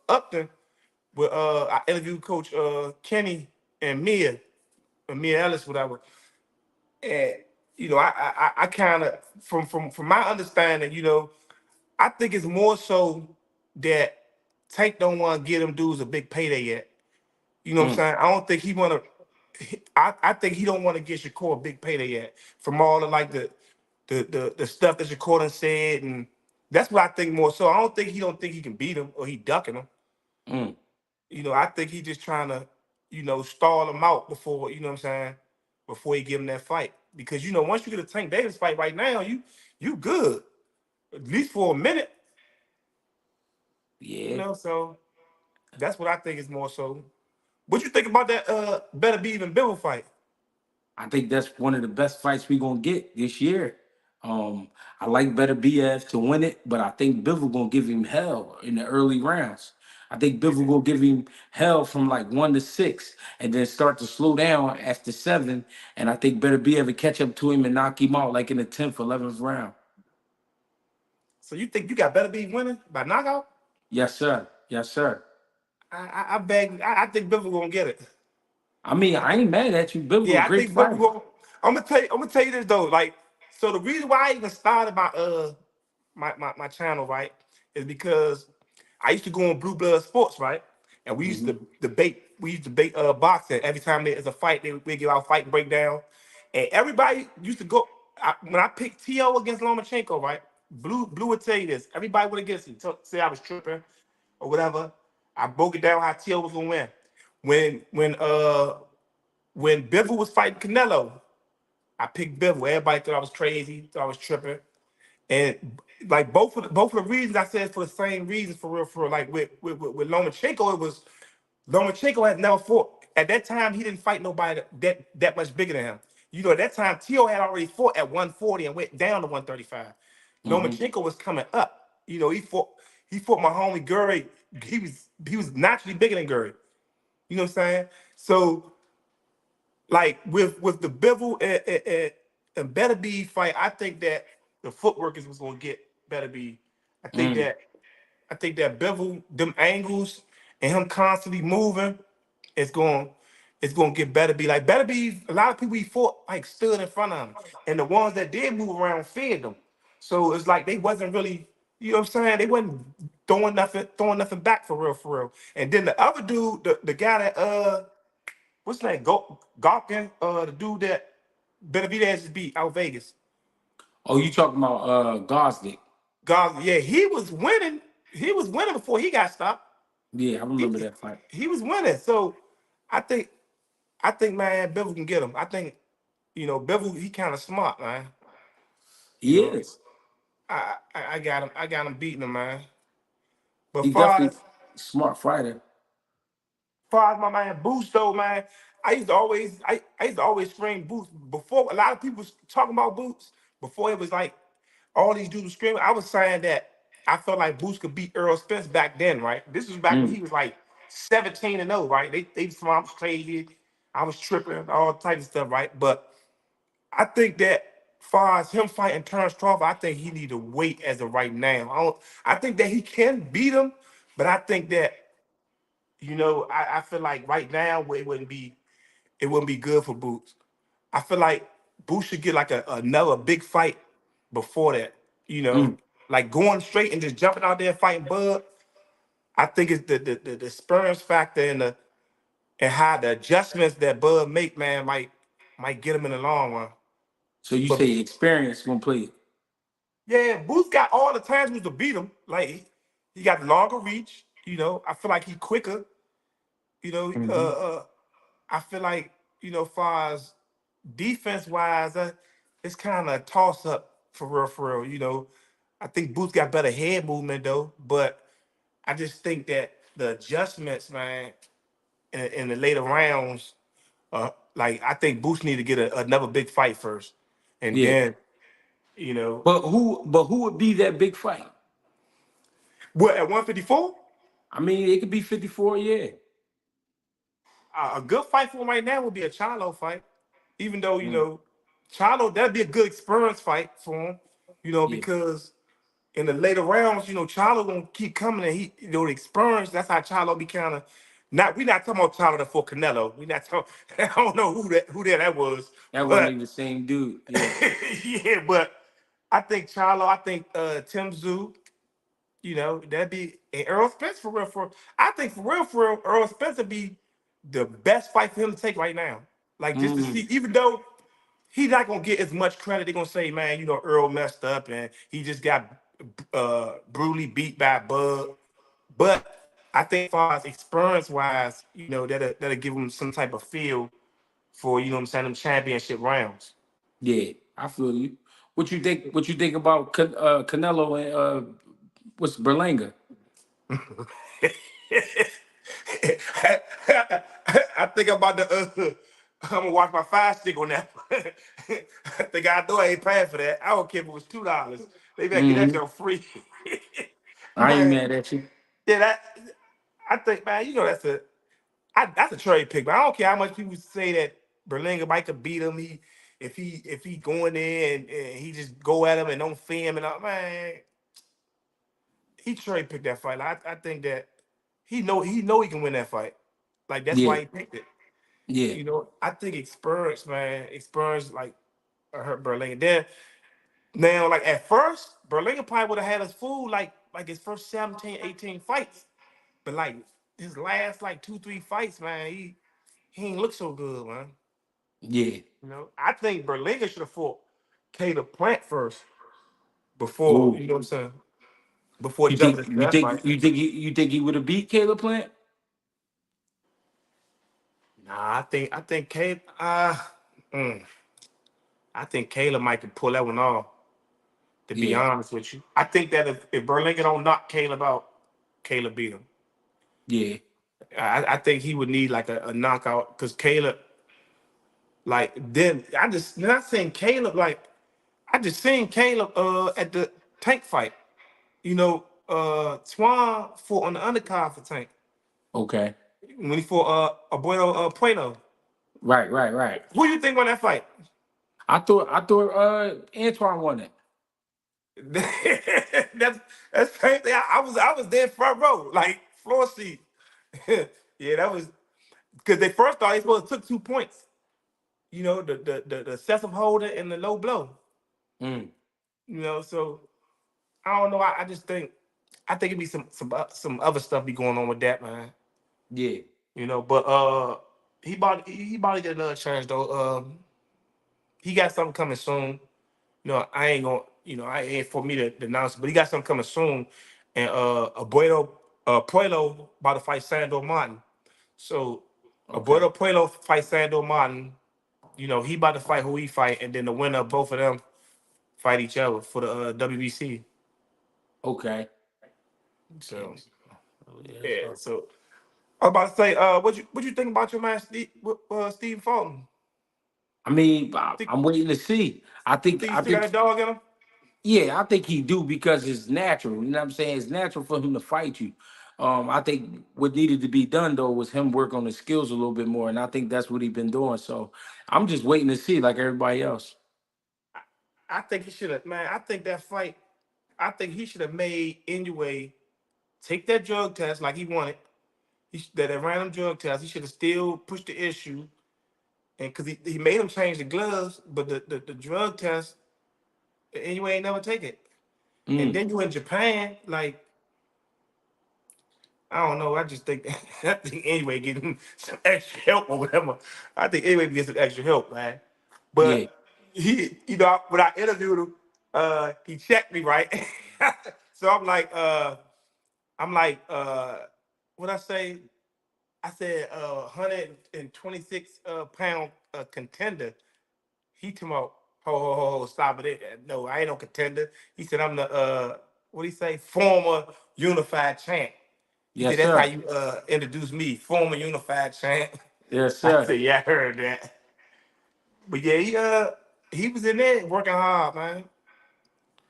Upton with I interviewed Coach Kenny and Mia Ellis, whatever. And I kind of from my understanding, I think it's more so that Tank don't want to give them dudes a big payday yet. You know what I'm Mm, saying? I don't think he want to. I think he don't want to get Shakur a big payday yet from all the like the stuff that Shakur done said, and that's what I think more so. I don't think he don't think he can beat him or he ducking him. mm. I think he just trying to, stall him out before, you know what I'm saying, before he give him that fight. Because once you get a Tank Davis fight right now, you good. At least for a minute. Yeah. So that's what I think is more so. What you think about that Better Be Even Bill fight? I think that's one of the best fights we gonna get this year. Um, I like Better BF to win it, but I think Bivol gonna give him hell in the early rounds. I think Bivol gonna give him hell from like 1 to 6, and then start to slow down after 7. And I think Better BF will catch up to him and knock him out like in the 10th, 11th round. So you think you got Better Be winning by knockout? Yes, sir. Yes, sir. I think Bivol gonna get it. I mean, I ain't mad at you. Bivol, a Yeah, I great think Bivol fighter. gonna. I'm gonna tell you this though. Like, so the reason why I even started my channel, right, is because I used to go on Blue Blood Sports, right, and we used Hmm. to debate. We used to debate boxing every time there's a fight. They give out fight breakdown, and everybody used to go. When I picked T.O. against Lomachenko, right, Blue would tell you this. Everybody would against him. Say I was tripping or whatever. I broke it down how T.O. was gonna win. When Bivol was fighting Canelo, I picked Bivol. Everybody thought I was crazy, thought I was tripping. And like both of the reasons I said for the same reasons for real. Like with Lomachenko, it was Lomachenko had never fought. At that time, he didn't fight nobody that much bigger than him. At that time, Tio had already fought at 140 and went down to 135. Hmm. Lomachenko was coming up. He fought my homie Gurry. He was naturally bigger than Gurry. You know what I'm saying? So like with the Bivol and Better Be fight, I think that the footwork is what's gonna get Better Be. I think Mm. that I think that Bivol, them angles and him constantly moving, it's going it's gonna get Better Be. Like Better Be, a lot of people he fought like stood in front of him. And the ones that did move around feared them. So it's like they wasn't really, you know what I'm saying? They wasn't throwing nothing back for real, for real. And then the other dude, the guy that what's his name? Gawkin, the dude that Benavidez just beat out Vegas. Oh, you talking about Gosdick? God, yeah, he was winning. He was winning before he got stopped. Yeah, I He remember that fight. he was winning. So I think I think man, Bivol can get him. I think Bivol he kind of smart, man. You He know, is. I got him. I got him beating him, man. But He far definitely as smart fighter. far as my man Boost though, man, I used to always scream Boost before a lot of people was talking about Boots before it was like all these dudes screaming. I was saying that I felt like Boots could beat Earl Spence back then, right? This was back when Mm. he was like 17-0, right? They just I was crazy, I was tripping, all types of stuff, right? But I think that far as him fighting Terrence Crawford, I think he need to wait as of right now. I think that he can beat him, but I think that I feel like right now it wouldn't be good for Boots. I feel like Boots should get like another big fight before that. You know, Mm. like going straight and just jumping out there fighting Bud. I think it's the experience factor and how the adjustments that Bud make, man, might get him in the long run. So you But say experience gonna play it? yeah, Boots got all the tangibles to beat him. Like he got longer reach. I feel like he quicker. You know, Hmm. I feel like far as defense wise, it's kind of a toss up for real, for real. I think Boots got better head movement though, but I just think that the adjustments, man, in the later rounds, like I think Boots need to get another big fight first, and Yeah. then you know, But who would be that big fight? what at 154, I mean, it could be 54, yeah. a good fight for him right now would be a Charlo fight, even though Mm, Charlo that'd be a good experience fight for him, yeah. because in the later rounds, Charlo gonna keep coming, and the experience. That's how Charlo be kind of. Not we not talking about Charlo for Canelo. We not talking. I don't know who that was, That wasn't but even the same dude. Yeah. yeah, but I think Charlo. I think Tim Tszyu. That'd be and Earl Spence for real. I think for real, Earl Spence would be the best fight for him to take right now. Like just to Mm, see, even though he's not gonna get as much credit. They're gonna say, man, Earl messed up and he just got brutally beat by Bud. But I think, as far as experience wise, that'll give him some type of feel for what I'm saying, them championship rounds. yeah. I feel you. What you think? What you think about Canelo and what's Berlanga? I think I'm about to. I'm gonna watch my fire stick on that. I think I know I ain't paying for that. I don't care if it was $2. They better get that Hmm. joint free. I ain't Man, mad at you. yeah, I think, man, that's a trade pick. But I don't care how much people say that Berlinger might could beat him. If he going there and he just go at him and don't fear him and all, man, he trade picked that fight. Like, I think that he know he can win that fight. Like that's why Yeah. he picked it. Yeah. I think experience, man, experience like hurt Berlinger. Then now, like at first, Berlinger probably would have had us fooled like his first 17, 18 fights. But like his last like 2, 3 fights, man, he ain't look so good, man. Yeah. I think Berlinger should have fought Caleb Plant first before, Oh, what I'm saying, before you jumping think into you that think fight. you think he would have beat Caleb Plant? Nah, I think Caleb, mm, I think Caleb might could pull that one off. To be Yeah. honest with you, I think that if Berlinger don't knock Caleb out, Caleb beat him. Yeah. I think he would need like a knockout because Caleb, like, then I just not saying Caleb, like I just seen Caleb at the Tank fight. Swan fought on the undercard for Tank Okay. when he fought Abuelo Pueno. Right. Right. Right. Who you think won that fight? I thought Antoine won it. That's crazy. I was there front row, like floor seat. Yeah, that was because they first thought they supposed to took 2 points. The excessive holder and the low blow. Mm, So I don't know. I think it'd be some other stuff be going on with that, man. yeah. But he about to get another chance though. He got something coming soon. I ain't gonna, I ain't for me to announce it, but he got something coming soon. And Abuelo Puelo about to fight Sandor Martin. So Okay. Abuelo Puelo fight Sandor Martin. He about to fight who he fight, and then the winner of both of them fight each other for the WBC. Okay. So Okay. Oh, yeah, yeah. so So I was about to say, what you think about your man Steve Fulton? I mean, Think I'm waiting to see. I you think think he I still got think a dog in him? yeah, I think he do because it's natural. You know what I'm saying? It's natural for him to fight you. I think what needed to be done though was him work on his skills a little bit more, and I think that's what he's been doing. So I'm just waiting to see, like everybody else. I think he should have, man. I think that fight. I think he should have made anyway. Take that drug test like he wanted. That random drug test. He should have still pushed the issue, and because he made him change the gloves, but the drug test anyway ain't never take it. And Mm, then you in Japan, like I don't know. I just think I think anyway getting some extra help or whatever. I think anyway get some extra help, man. yeah. But when I interviewed him, he checked me right. So I'm like, what I say? I said 126 pound contender. He told me, ho, stop it. No, I ain't no contender. He said, I'm the, what he say, former unified champ. He said, Yes, that's how sir. you introduce me, former unified champ. Yes, I sir. said, yeah, I heard that. But yeah, he was in there working hard, man.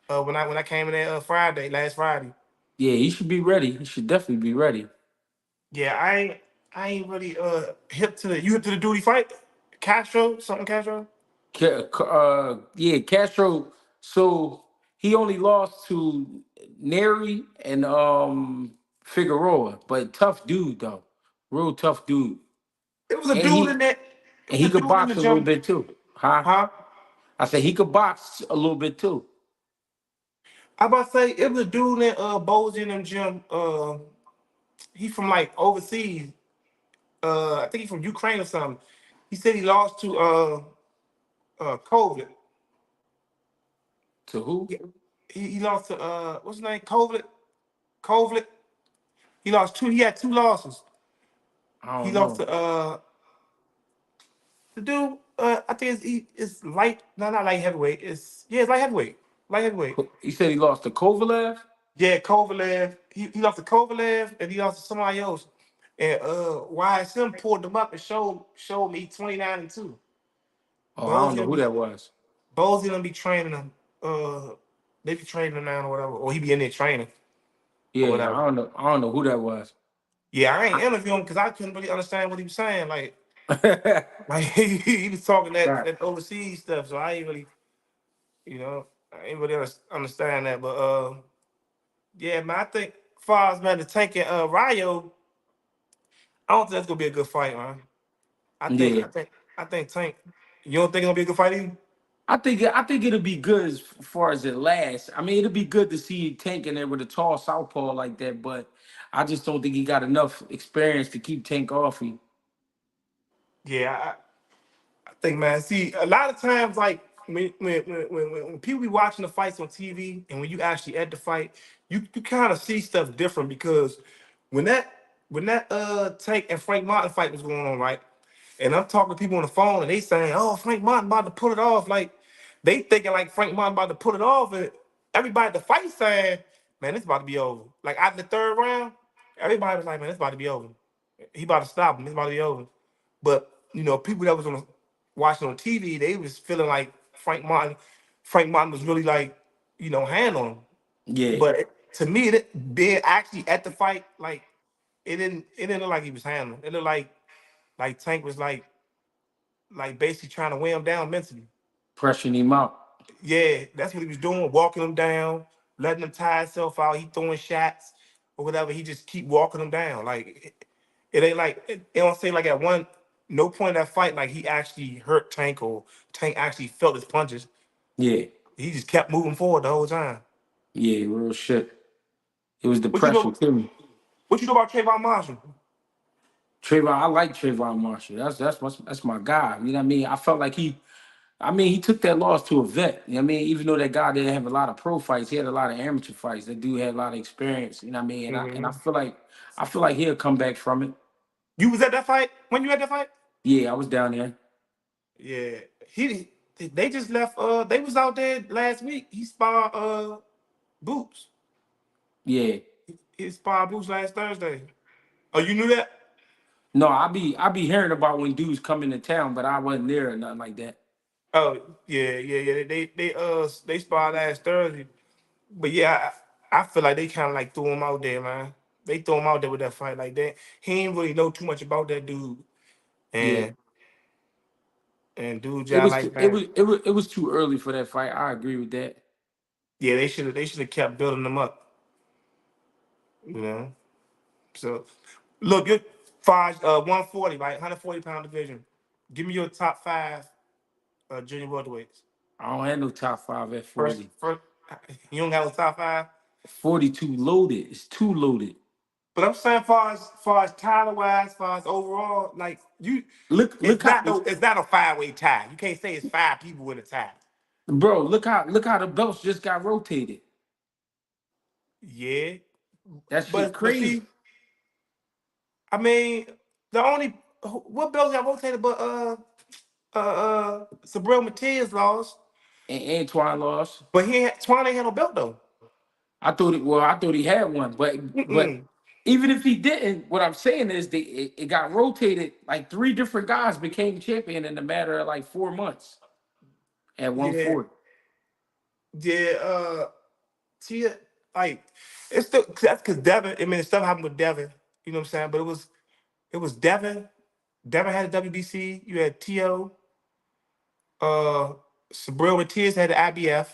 When I came in there last Friday. Yeah, he should be ready. He should definitely be ready. Yeah, I ain't really hip to the you hip to the duty fight? Castro, something Castro? Yeah, Castro. So he only lost to Neri and Figueroa, but tough dude though, real tough dude, It was a and dude in there. It and was he a could dude in the box a little gym. bit too, huh? Huh? I said he could box a little bit too. I about to say it was a dude in Bozy in them gym. He from like overseas. I think he from Ukraine or something. He said he lost to COVID. To who? Yeah. He lost to what's his name? COVID. COVID. He had two losses. I He don't lost know. to the dude. I think it's light. No, not light heavyweight. It's light heavyweight. Light heavyweight. He said he lost to Kovalev. Yeah, Kovalev. He lost to Kovalev and he lost to somebody else. And YSM pulled them up and showed me 29-2. Oh, I don't Bozy know gonna who be that was. Bozy gonna be training him. They be training him now or whatever, or he be in there training or Yeah, whatever. I don't know who that was. Yeah, I ain't interviewing him because I couldn't really understand what he was saying. Like, Right. like he was talking that overseas stuff, so I ain't really, I ain't really understand that. But yeah, man, I think far as man the Tank and Ryo, I don't think that's gonna be a good fight, man. I think Yeah. I think I think Tank. You don't think it's gonna be a good fight either? I think it'll be good as far as it lasts. I mean, it'll be good to see Tank in there with a tall southpaw like that, but I just don't think he got enough experience to keep Tank off him. Yeah, I think, man. See, a lot of times, like when people be watching the fights on TV, and when you actually at the fight, you kind of see stuff different because when that when that Tank and Frank Martin fight was going on, right? And I'm talking to people on the phone, and they saying, "Oh, Frank Martin about to pull it off." Like they thinking like Frank Martin about to pull it off, and everybody at the fight saying, "Man, it's about to be over." Like after the third round, everybody was like, "Man, it's about to be over. He about to stop him. It's about to be over." But people that was watching on TV, they was feeling like Frank Martin was really like, handling him. Yeah, But to me, being actually at the fight, like it didn't look like he was handling. It looked like Tank was like basically trying to weigh him down mentally. pressuring him out. Yeah, that's what he was doing, walking him down, letting him tire himself out. He throwing shots or whatever. He just keep walking him down. Like it ain't like it don't say like at no point in that fight like he actually hurt Tank or Tank actually felt his punches. Yeah, He just kept moving forward the whole time. yeah, real shit. It was the What you pressure know? too. What you know about Trayvon Marshall? Trayvon, I like Trayvon Marshall. That's my guy. You know what I mean? I felt like he took that loss to a vet. You know what I mean? Even though that guy didn't have a lot of pro fights, he had a lot of amateur fights. That dude had a lot of experience. You know what I mean? And Mhm. I feel like he'll come back from it. You was at that fight when you at that fight? Yeah, I was down there. Yeah, they just left. They was out there last week. He sparred Boots. Yeah. He sparred Boots last Thursday. Oh, you knew that? No, I be hearing about when dudes come into town, but I wasn't there or nothing like that. Oh, yeah. They sparred last Thursday. But yeah, I feel like they kind of like threw him out there, man. They threw him out there with that fight like that. He ain't really know too much about that dude, Yeah. and dude, It just was like man, it was too early for that fight. I agree with that. yeah, they should have kept building them up, you know. So look, you're 140, right? 140-pound division. Give me your top five junior welterweights. I don't have no top five at First, 40. first, you don't have a top five. 42 loaded. It's too loaded. But I'm saying, far as title wise, far as overall, like Look how it's not a five-way tie. You can't say it's five people in a tie. bro, look how the belts just got rotated. Yeah, That shit but crazy. see, I mean, The only what belts got rotated, but Sabril Matias lost, And Antoine lost. but Twan ain't had no belt though. I thought he had one, but Mm-mm. even if he didn't, what I'm saying is it got rotated. Like 3 different guys became champion in a matter of like 4 months at Yeah, 140. yeah. Tia, like it's still that's because Devin. I mean, stuff happened with Devin. You know what I'm saying? But it was Devin. Devin had a WBC. You had To. Sabril Matias had the IBF.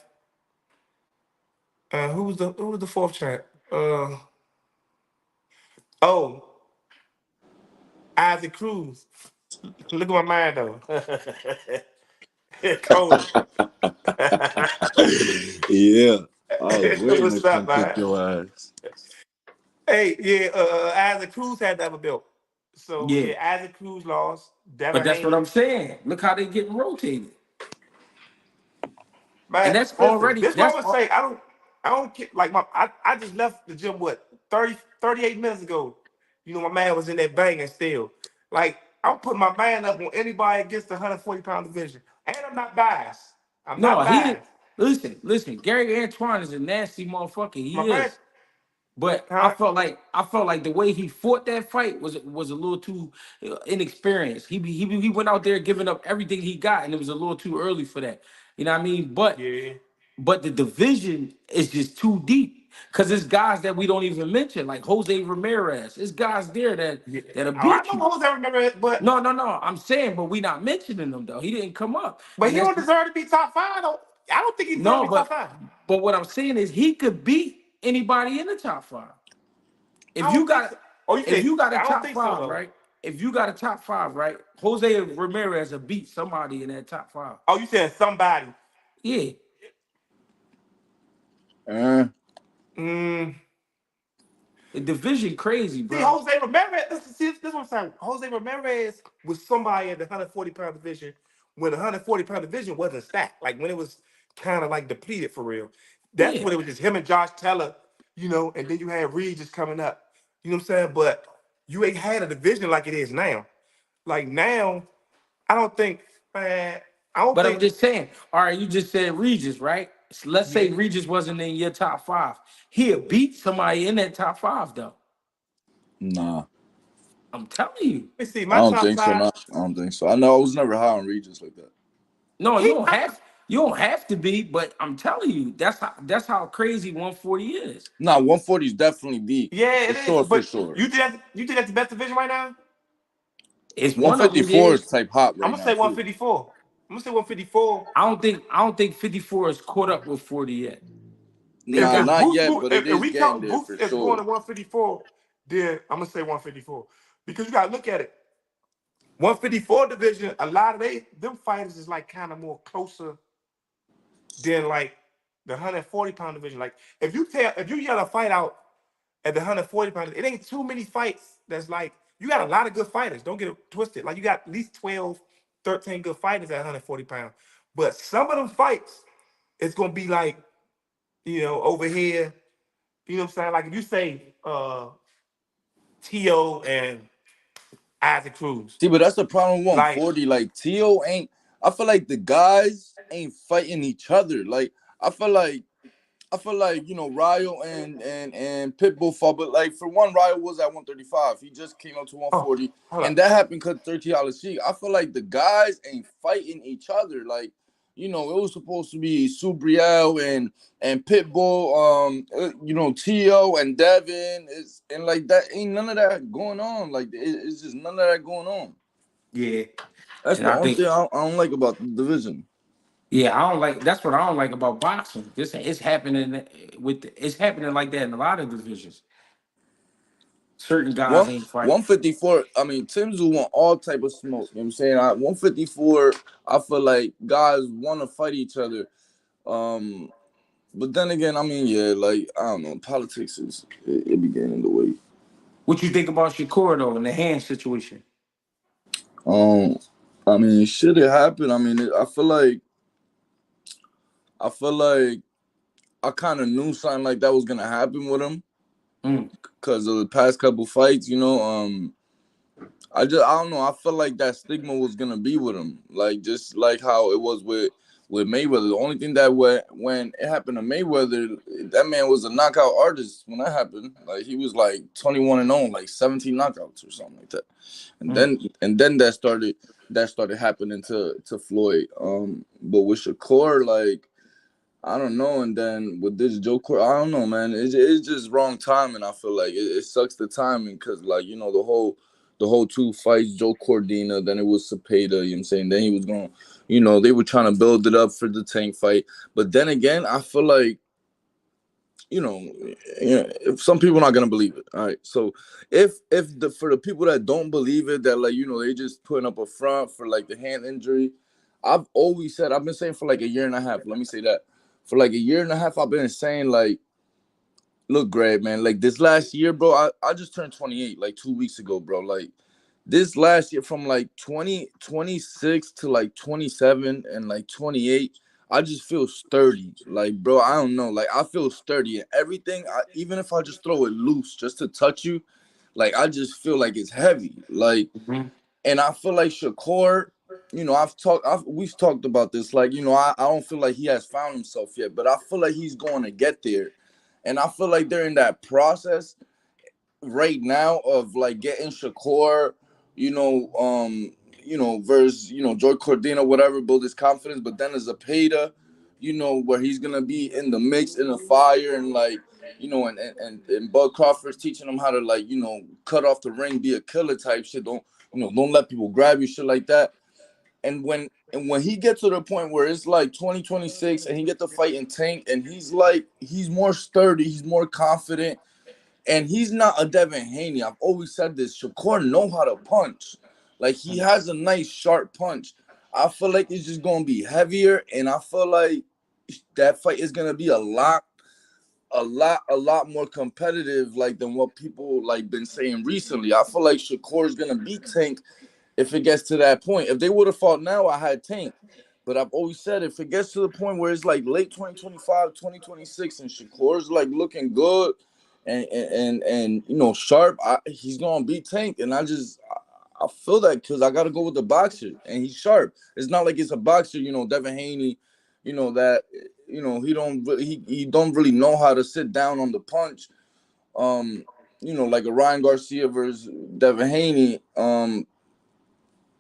Who was the fourth champ? Oh, Isaac Cruz. Look at my mind though. Cody. Yeah, I was waiting to What's up, come kick man? your ass. Hey, yeah, Isaac Cruz had to have a belt. So Yeah, yeah, Isaac Cruz lost. but Devin that's what Haney. I'm saying. Look how they getting rotated, and Man, that's listen, already this is what that's I'm gonna all. say. I don't get like I just left the gym 38 minutes ago. You know, my man was in there banging still. Like, I'm putting my man up on anybody against the 140-pound division. And I'm not biased. I'm No, not he didn't. biased. Listen. Gary Antoine is a nasty motherfucker. My He man, is. But huh? I felt like the way he fought that fight was a little too inexperienced. He went out there giving up everything he got, and it was a little too early for that. You know what I mean? Yeah. But the division is just too deep because it's guys that we don't even mention, like Jose Ramirez. It's guys there Yeah. that'll Oh, I beat know you. Jose remember it, but No. I'm saying, but we not mentioning him though. He didn't come up, but and he that's don't deserve to be top five though. I don't think he deserves to no. be top five. But what I'm saying is he could beat anybody in the top 5. If I you don't think got so. Oh, you if said you got a I don't top think so 5, though. right? If you got a top 5, right? Jose Ramirez will beat somebody in that top 5. Oh, you said somebody. Yeah, Uh, Mm. the division crazy, See, bro. Jose Ramirez, this is what I'm saying. Jose Ramirez was somebody in the 140-pound division when the 140-pound division wasn't stacked. Like when it was kind of like depleted for real. That's Yeah, when it was just him and Josh Teller, and then you had Reed just coming up. You know what I'm saying? But you ain't had a division like it is now. Like now, I don't think, man, I don't but I'm think, just saying. All right, you just said Regis, right? So let's yeah. say Regis wasn't in your top 5. He'll beat somebody in that top 5, though. nah, I'm telling you. Let me see, I my don't top think so. five. Not, I don't think so. I know I was never high on Regis like that. No, He, you don't have to be, but I'm telling you, that's how crazy 140 is. Nah, 140 is definitely deep yeah, for it is. sure, for But sure. you think that's the best division right now? It's one of them 154 is is. type hot I'm right gonna now say too. 154. I'm gonna say 154. I don't think 54 is caught up with 40 yet. They Nah, If got not Boots yet, move, but it if is we getting count there Boots for as going sure. to 154, then I'm gonna say 154 because you gotta look at it. 154 division, a lot of them fighters is like kind of more closer than like the 140-pound division. Like if you yell a fight out at the 140-pound, it ain't too many fights. That's like you got a lot of good fighters. Don't get it twisted. Like you got at least 12, 13 good fighters at 140 pounds. But some of them fights, it's gonna be like over here. You know what I'm saying? Like if you say T.O. and Isaac Cruz, See, but that's the problem with like 140. Like Tio ain't. I feel like the guys ain't fighting each other. Like I feel like Ryo and Pitbull fought, but like for one, Ryo was at 135. He just came up to oh, 140, hold and up. that happened because 30 Sheik. I feel like the guys ain't fighting each other. Like it was supposed to be Subriel and Pitbull, Tio and Devin. And like that ain't none of that going on. Like it's just none of that going on. yeah, That's and the I only think thing I don't like about the division. yeah, I don't like that's what I don't like about boxing. This it's happening like that in a lot of divisions. Certain guys One ain't fighting. 154. I mean, Tim's will want all type of smoke. You know what I'm saying? 154. I feel like guys want to fight each other. Um, but then again, I mean, yeah, like I don't know, politics it be getting in the way. What you think about Shakur though in the hand situation? Um, I mean, should it happen? I mean, I feel like I kind of knew something like that was gonna happen with him Mm. because of the past couple fights. I don't know. I feel like that stigma was gonna be with him, like just like how it was with Mayweather. The only thing that when it happened to Mayweather, that man was a knockout artist when that happened. Like he was like 21-0, like 17 knockouts or something like that. And Mm. then that started happening to Floyd. But with Shakur, like I don't know. And then with this Joker, I don't know, man. It's just wrong timing. I feel like it sucks the timing because, like, the whole two fights, Joe Cordina, then it was Cepeda, you know what I'm saying? Then he was going, they were trying to build it up for the Tank fight. But then again, I feel like, you know, if some people are not gonna believe it. All right. So for the people that don't believe it, that like, they just putting up a front for like the hand injury. I've been saying for like a year and a half. Let me say that. For like a year and a half, I've been saying like, look, Greg, man, like this last year, bro, I just turned 28 like 2 weeks ago, bro. Like this last year from like 26 to like 27 and like 28, I just feel sturdy. Like, bro, I don't know. Like I feel sturdy and everything. Even if I just throw it loose just to touch you, like I just feel like it's heavy. Like, Mhm. and I feel like Shakur, we've talked about this. Like, I don't feel like he has found himself yet, but I feel like he's going to get there. And I feel like they're in that process right now of like getting Shakur, versus, Joy Cordina, whatever, build his confidence. But then there's a Peta, where he's gonna be in the mix, in the fire, and like, and Bud Crawford's teaching him how to like, cut off the ring, be a killer type shit. Don't let people grab you, shit like that. And when he gets to the point where it's like 2026 and he get to fight in Tank and he's more sturdy, he's more confident, and he's not a Devin Haney. I've always said this. Shakur know how to punch. Like he has a nice sharp punch. I feel like it's just gonna be heavier, and I feel like that fight is gonna be a lot more competitive, like than what people like been saying recently. I feel like Shakur is gonna beat Tank if it gets to that point. If they would have fought now, I had Tank. But I've always said if it gets to the point where it's like late 2025, 2026, and Shakur's like looking good and sharp, he's gonna beat Tank. And I feel that because I gotta go with the boxer and he's sharp. It's not like it's a boxer, Devin Haney, that he don't really know how to sit down on the punch. Um, like a Ryan Garcia versus Devin Haney.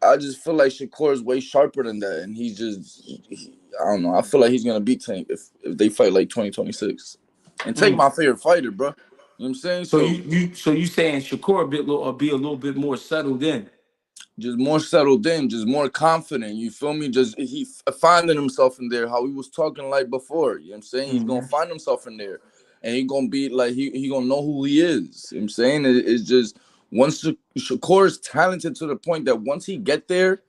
I just feel like Shakur is way sharper than that, and I don't know. I feel like he's gonna beat Tank if they fight like 2026. And Tank Mm. my favorite fighter, bro. You know what I'm saying? So So you saying Shakur be a little bit more settled in? just more settled in, just more confident. You feel me? Just he finding himself in there, how he was talking like before. You know what I'm saying? He's gonna Hmm. find himself in there, and he gonna be like he gonna know who he is. You know what I'm saying? It's just once Shakur is talented to the point that once he get there,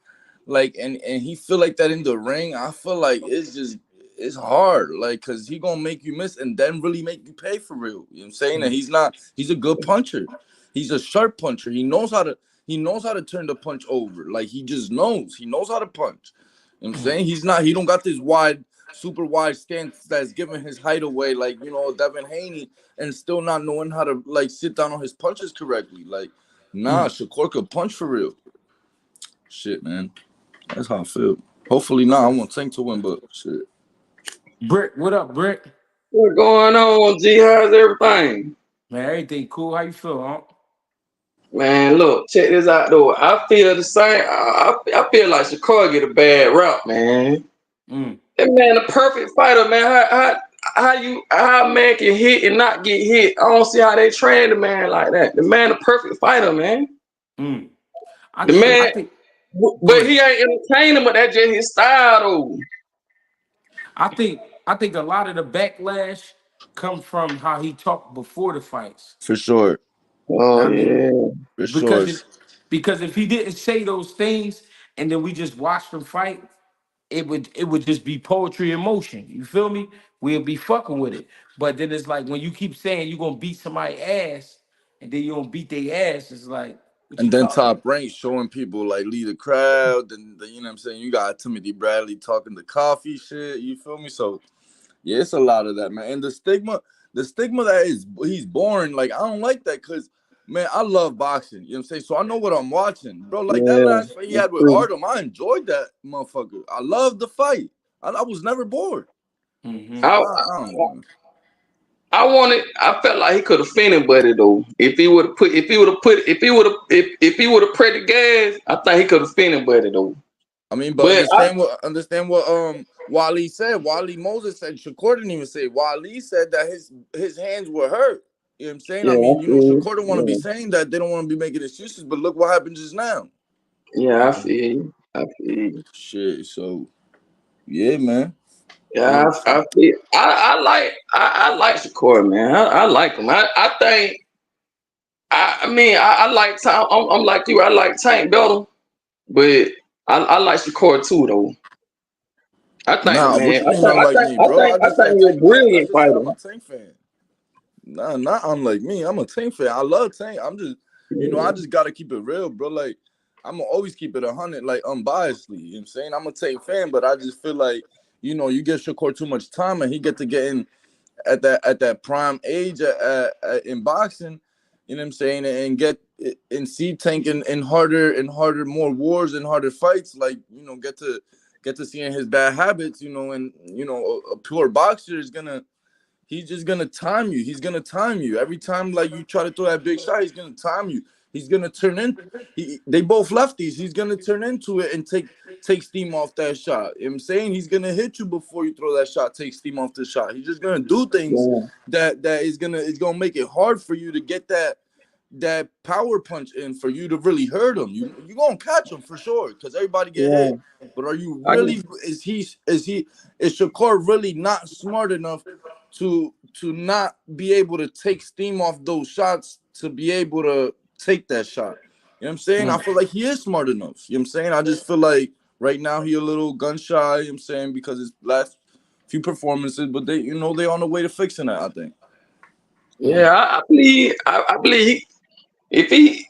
like and he feel like that in the ring, I feel like it's hard, like because he gonna make you miss and then really make you pay for real. You know what I'm saying? And he's a good puncher. He's a sharp puncher. He knows how to turn the punch over. Like he knows how to punch. You know what I'm saying? He don't got this super wide stance that's giving his height away, like Devin Haney, and still not knowing how to like sit down on his punches correctly. Like, nah, Mm. Shakur could punch for real. Shit, man. That's how I feel. Hopefully, I want Tank to win, but shit. Brick, what up, Brick? What's going on, G? How's everything? Man, everything cool. How you feel, huh? Man, look, check this out though. I feel the same. I feel like Shakur get a bad rap, man. Mm. That man, a perfect fighter, man. How a man can hit and not get hit? I don't see how they train the man like that. The man, a perfect fighter, man. Mm. The man, I think. Go but ahead. he ain't entertaining. But that's just his style, though. I think a lot of the backlash come from how he talked before the fights. For sure. Oh I mean, yeah. For sure. because if because if he didn't say those things and then we just watched him fight, it would just be poetry in motion. You feel me? We'll be fucking with it. But then it's like when you keep saying you're gonna beat somebody's ass and then you don't beat their ass, it's like, what you And then talking Top about? Rank showing people like lead the crowd, and you know what I'm saying? You got Timothy Bradley talking the coffee shit. You feel me? So yeah, it's a lot of that, man. And the stigma that he's boring, like I don't like that because man, I love boxing. You know what I'm saying? So I know what I'm watching, bro. Like that Yeah, last fight he that's had with true. Artem, I enjoyed that motherfucker. I loved the fight. I was never bored. Mm-hmm. So I, I don't know, man. I wanted. I felt like he could have finished Buddy though. If he would have put, if he would have pressed the gas, I think he could have finished Buddy though. I mean, but But understand what Wally said. Wally Moses said Shakur didn't even say. Wally said that his hands were hurt. You know what I'm saying? yeah, I I mean, feel Shakur don't want to be you. saying that. They don't want to be making excuses. But look what happened just now. Yeah, I feel you. I feel you. Shit. So yeah, man. You know what Yeah, I'm I saying? feel. I like Shakur, man. I like him. I think. I mean, I like Tank. I'm like you. I like Tank better, but I like Shakur too, though. I think the Nah, what man. you mean? Unlike me, bro? I just I think said he's a Tank fan. I brilliant just said I'm fighter. a Tank fan. Nah, not unlike me. I'm a Tank fan. I love Tank. I'm just, I Yeah, just gotta keep it real, bro. Like, I'm gonna always keep it 100, like unbiasedly. You know what I'm saying? I'm a Tank fan, but I just feel like, you give Shakur too much time, and he get to get in at that prime age in boxing. You know what I'm saying? And see Tank in harder and harder, more wars and harder fights. Like, get to seeing his bad habits. And a pure boxer is gonna. He's just gonna time you. He's gonna time you every time. Like you try to throw that big shot, he's gonna time you. He's gonna turn in. They both lefties. He's gonna turn into it and take steam off that shot. You know what I'm saying? He's gonna hit you before you throw that shot. Take steam off the shot. He's just gonna do things yeah, that is gonna make it hard for you to get that power punch in for you to really hurt him. You gonna catch him for sure because everybody get yeah. hit. But are you I can, really? Is Shakur really not smart enough to not be able to take steam off those shots to be able to take that shot? You know what I'm saying? I Mm. feel like he is smart enough. You know what I'm saying? I just feel like right now he a little gun shy. You know what I'm saying? Because his last few performances, but they on the way to fixing that. I think. Mm. yeah. I believe. I believe if he.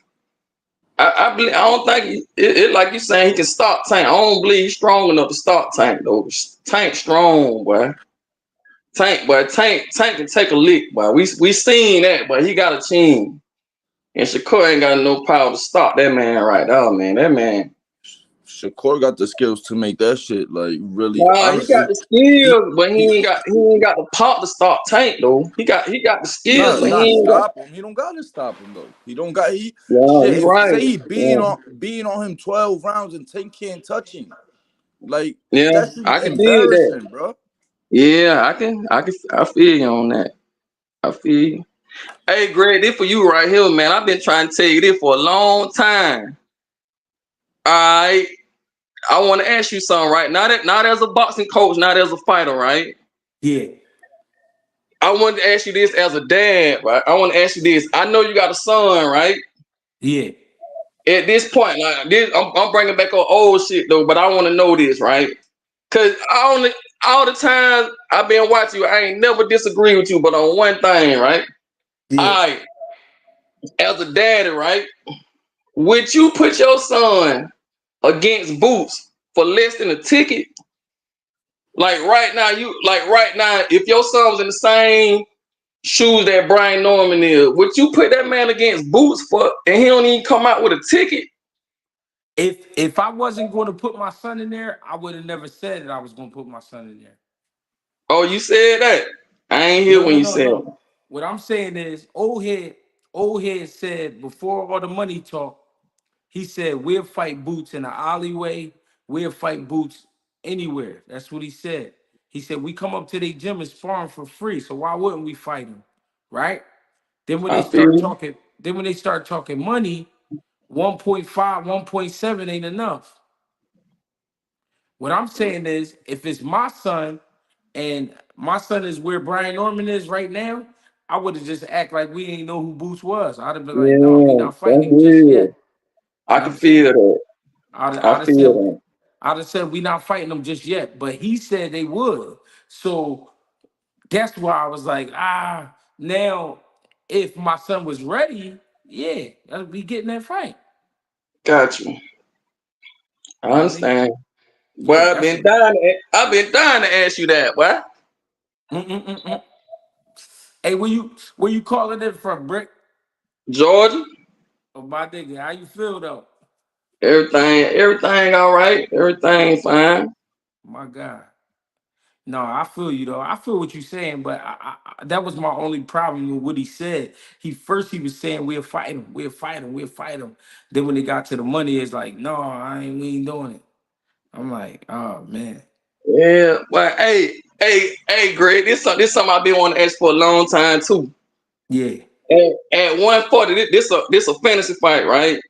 I believe. I don't think it like you saying he can stop Tank. I don't believe he's strong enough to stop Tank though. Tank strong, boy. Tank can take a lick, boy. We seen that, but he got a team. And Shakur ain't got no power to stop that man right now, man. That man. Shakur got the skills to make that shit like really Nah, he got honestly. the He skills, but he he ain't got the pop to stop Tank though. He got the skills, not but not he ain't got. stop him. He don't gotta stop him though. He don't got he Yeah, shit. you If right. say he Yeah, being on him 12 rounds and Tank can't touch him, like yeah, that should I be can dig that. embarrassing, bro. Yeah, I feel you on that. I feel you. Hey, Greg, this for you right here, man. I've been trying to tell you this for a long time. All right, I want to ask you something, right? Not as a boxing coach, not as a fighter, right? Yeah. I wanted to ask you this as a dad, right? I want to ask you this. I know you got a son, right? Yeah. At this point, like this, I'm bringing back on old shit though, but I want to know this, right? Cause all the time I've been watching you, I ain't never disagree with you, but on one thing, right? Yeah. All right, as a daddy, right? Would you put your son against Boots for less than a ticket? Right now, if your son was in the same shoes that Brian Norman is, would you put that man against Boots and he don't even come out with a ticket? If I wasn't going to put my son in there, I would have never said that I was going to put my son in there. Oh, you said that? I ain't hear No, when no, you no, said no. it. What I'm saying is, old head said before all the money talk, he said we'll fight Boots in the alleyway, we'll fight Boots anywhere. That's what he said. He said we come up to their gym and sparring for free, so why wouldn't we fight him, right? Then when they I feel start you. talking, money, 1.5, 1.7 ain't enough. What I'm saying is, if it's my son and my son is where Brian Norman is right now, I would have just act like we ain't know who Boots was. I'd have been like, no, we Yeah, not that's fighting him just real. yet. I You know what can I'm saying? feel that. I I'd have feel said, that. we not fighting them just yet. But he said they would. So that's why I was like, now if my son was ready, yeah, I'd be getting that fight. Got you. I You know what I mean? understand. Boy, Yeah, that's it. I've been dying to ask you that, boy. Mm-mm-mm-mm. Hey, where you calling it from, Brick? Georgia. Oh, my nigga, how you feel though? Everything all right. Everything fine. My God. No, I feel you though. I feel what you're saying, but that was my only problem with what he said. He was saying we'll fight him, we'll fight him, we'll fight him. Then when it got to the money, it's like, no, we ain't doing it. I'm like, oh man, Yeah. Well, hey, Greg. This something I've been wanting to ask for a long time too. yeah. At 140, this a fantasy fight, right?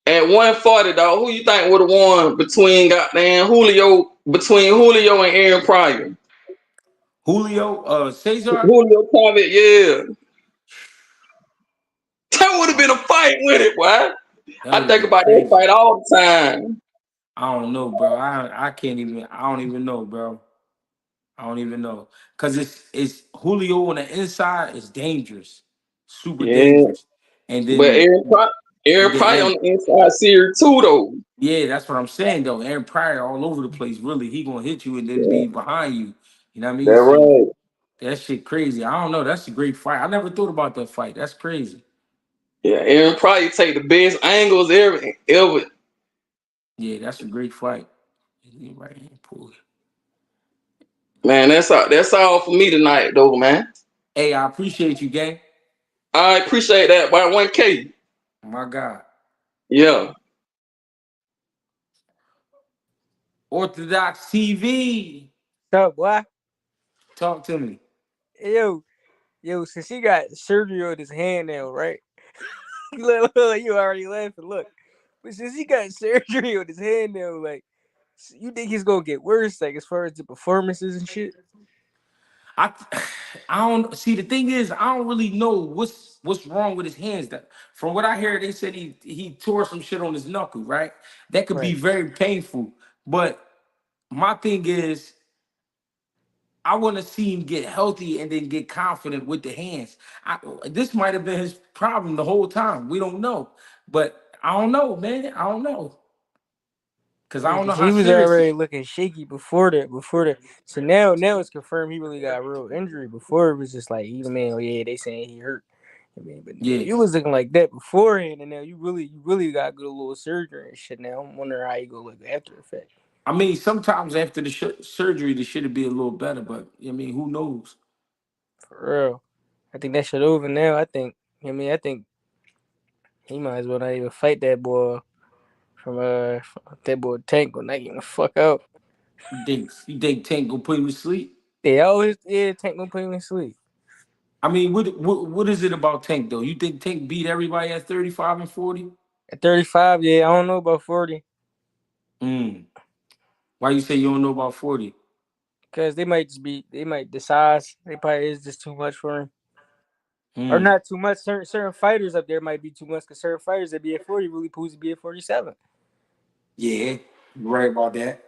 At 140, dog, who you think would have won between Julio and Aaron Pryor? Julio, Cesar, Julio Pryor, yeah. That would have been a fight with it, boy. that I would have think been about that crazy. fight all the time. I don't know, bro. I can't even. I don't even know, bro. I don't even know because it's Julio on the inside is dangerous, super Yeah. dangerous, and But then Aaron and Pryor then on the inside series too, though. yeah, that's what I'm saying though. Aaron Pryor all over the place. Really, he gonna hit you and then Yeah, be behind you. You know what I mean? that's So right. that shit crazy. I don't know. That's a great fight. I never thought about that fight. That's crazy. Yeah, Aaron Pryor take the best angles ever. Yeah, that's a great fight. Yeah, right here, pull it. Man, that's all for me tonight, though, man. Hey, I appreciate you, gang. I appreciate that by 1K. My God. Yeah. Orthodox TV. What's up, boy? Talk to me. Yo, since he got surgery on his hand now, right? Look, you already laughing. Look, but since he got surgery on his hand now, like, you think he's gonna get worse, like as far as the performances and shit? I I don't see the thing is I don't really know what's wrong with his hands. That from what I hear, they said he tore some shit on his knuckle, right? That could be Right. very painful. But my thing is I want to see him get healthy and then get confident with the hands. This might have been his problem the whole time. We don't know. But I don't know, man. I don't know. Cause I Yeah, don't know because how he was serious already looking shaky before that. So now it's confirmed he really got a real injury. Before it was just like, even man, oh yeah, they saying he hurt. I mean, but yeah. you was looking like that beforehand, and now you really got good little surgery and shit. Now I'm wondering how you go look after effect. I mean, sometimes after the surgery, the shit would be a little better, but I mean, who knows? For real, I think that shit over now. I think he might as well not even fight that boy from that boy Tank will knock him the fuck out. You think Tank gonna put him to sleep? Tank gonna put him to sleep. I mean, what is it about Tank though? You think Tank beat everybody at 35 and 40? At 35, yeah, I don't know about 40. Mm. Why you say you don't know about 40? Because they might decide they probably is just too much for him. Or Mm. not too much. Certain fighters up there might be too much because certain fighters that be at 40 really supposed to be at 47. Yeah, you right about that.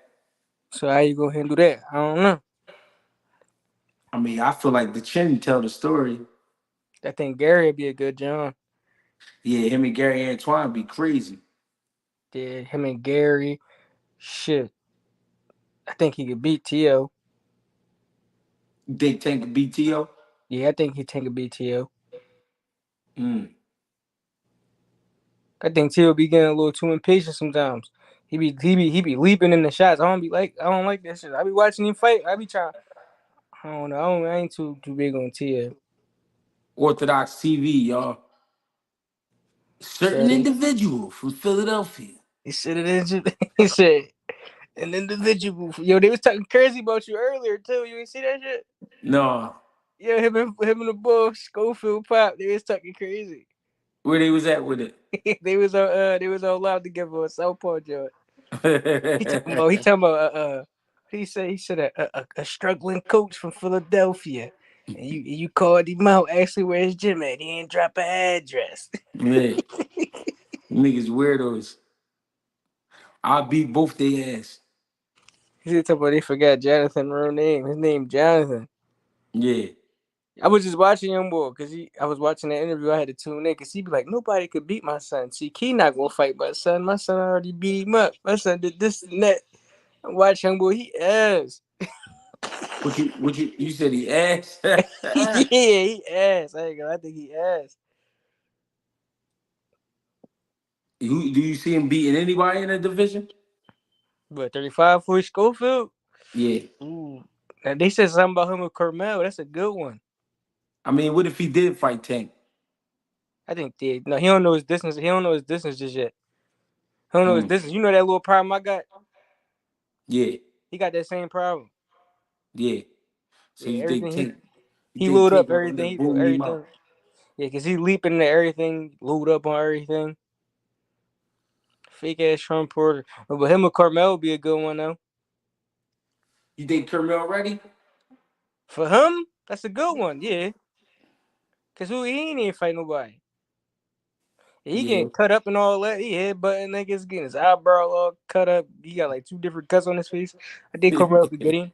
So how you go handle that? I don't know. I mean, I feel like the chin tell the story. I think Gary would be a good John. Yeah, him and Gary Antoine be crazy. Yeah, him and Gary. Shit. I think he could beat T.O. You think Tank could beat T.O.? Yeah, I think he can beat T.O. Mm. I think T.O. be getting a little too impatient sometimes. He be leaping in the shots. I don't like that shit. I be watching him fight. I be trying. I don't know. I ain't too big on T.O. Orthodox TV, y'all. Certain So individual from Philadelphia. he said it is. He said an individual. Yo, they was talking crazy about you earlier too. You ain't see that shit? No, Yeah, him and the bull Schofield Pop. They was talking crazy. where they was at with it. They was all loud together a Southpaw joint. He talking about he said a struggling coach from Philadelphia. And you called him out, asked him where his gym at. He ain't drop an address. Man, niggas weirdos. I beat both their ass. He said talking about they forgot Jonathan real name. His name Jonathan. Yeah. I was just watching him boy because I was watching that interview. I had to tune in because he be like, nobody could beat my son. See, Key not gonna fight my son. My son already beat him up. My son did this and that. I watch him boy, he ass. You said he ass? Yeah, he ass. I ain't gonna. I think he ass. Do you see him beating anybody in the division? But 35 for Schofield. Yeah. Ooh. Now they said something about him with Carmel. That's a good one. I mean, what if he did fight Tank? I think no, he don't know his distance. He don't know his distance just yet. He don't know his Mm. distance. You know that little problem I got. Yeah. He got that same problem. Yeah. So Yeah, you think everything Tank? You he think load Tank up gonna end everything. up He do booting him everything. out? Yeah, cause he leaping into everything, load up on everything. Fake ass Trump Porter. But him with Carmel would be a good one though. You think Carmel ready? For him, that's a good one. Yeah, cause he ain't even fight nobody. He Yeah. getting cut up and all that. He headbutting niggas, getting his eyebrow all cut up. He got like two different cuts on his face. I think Carmel could get him.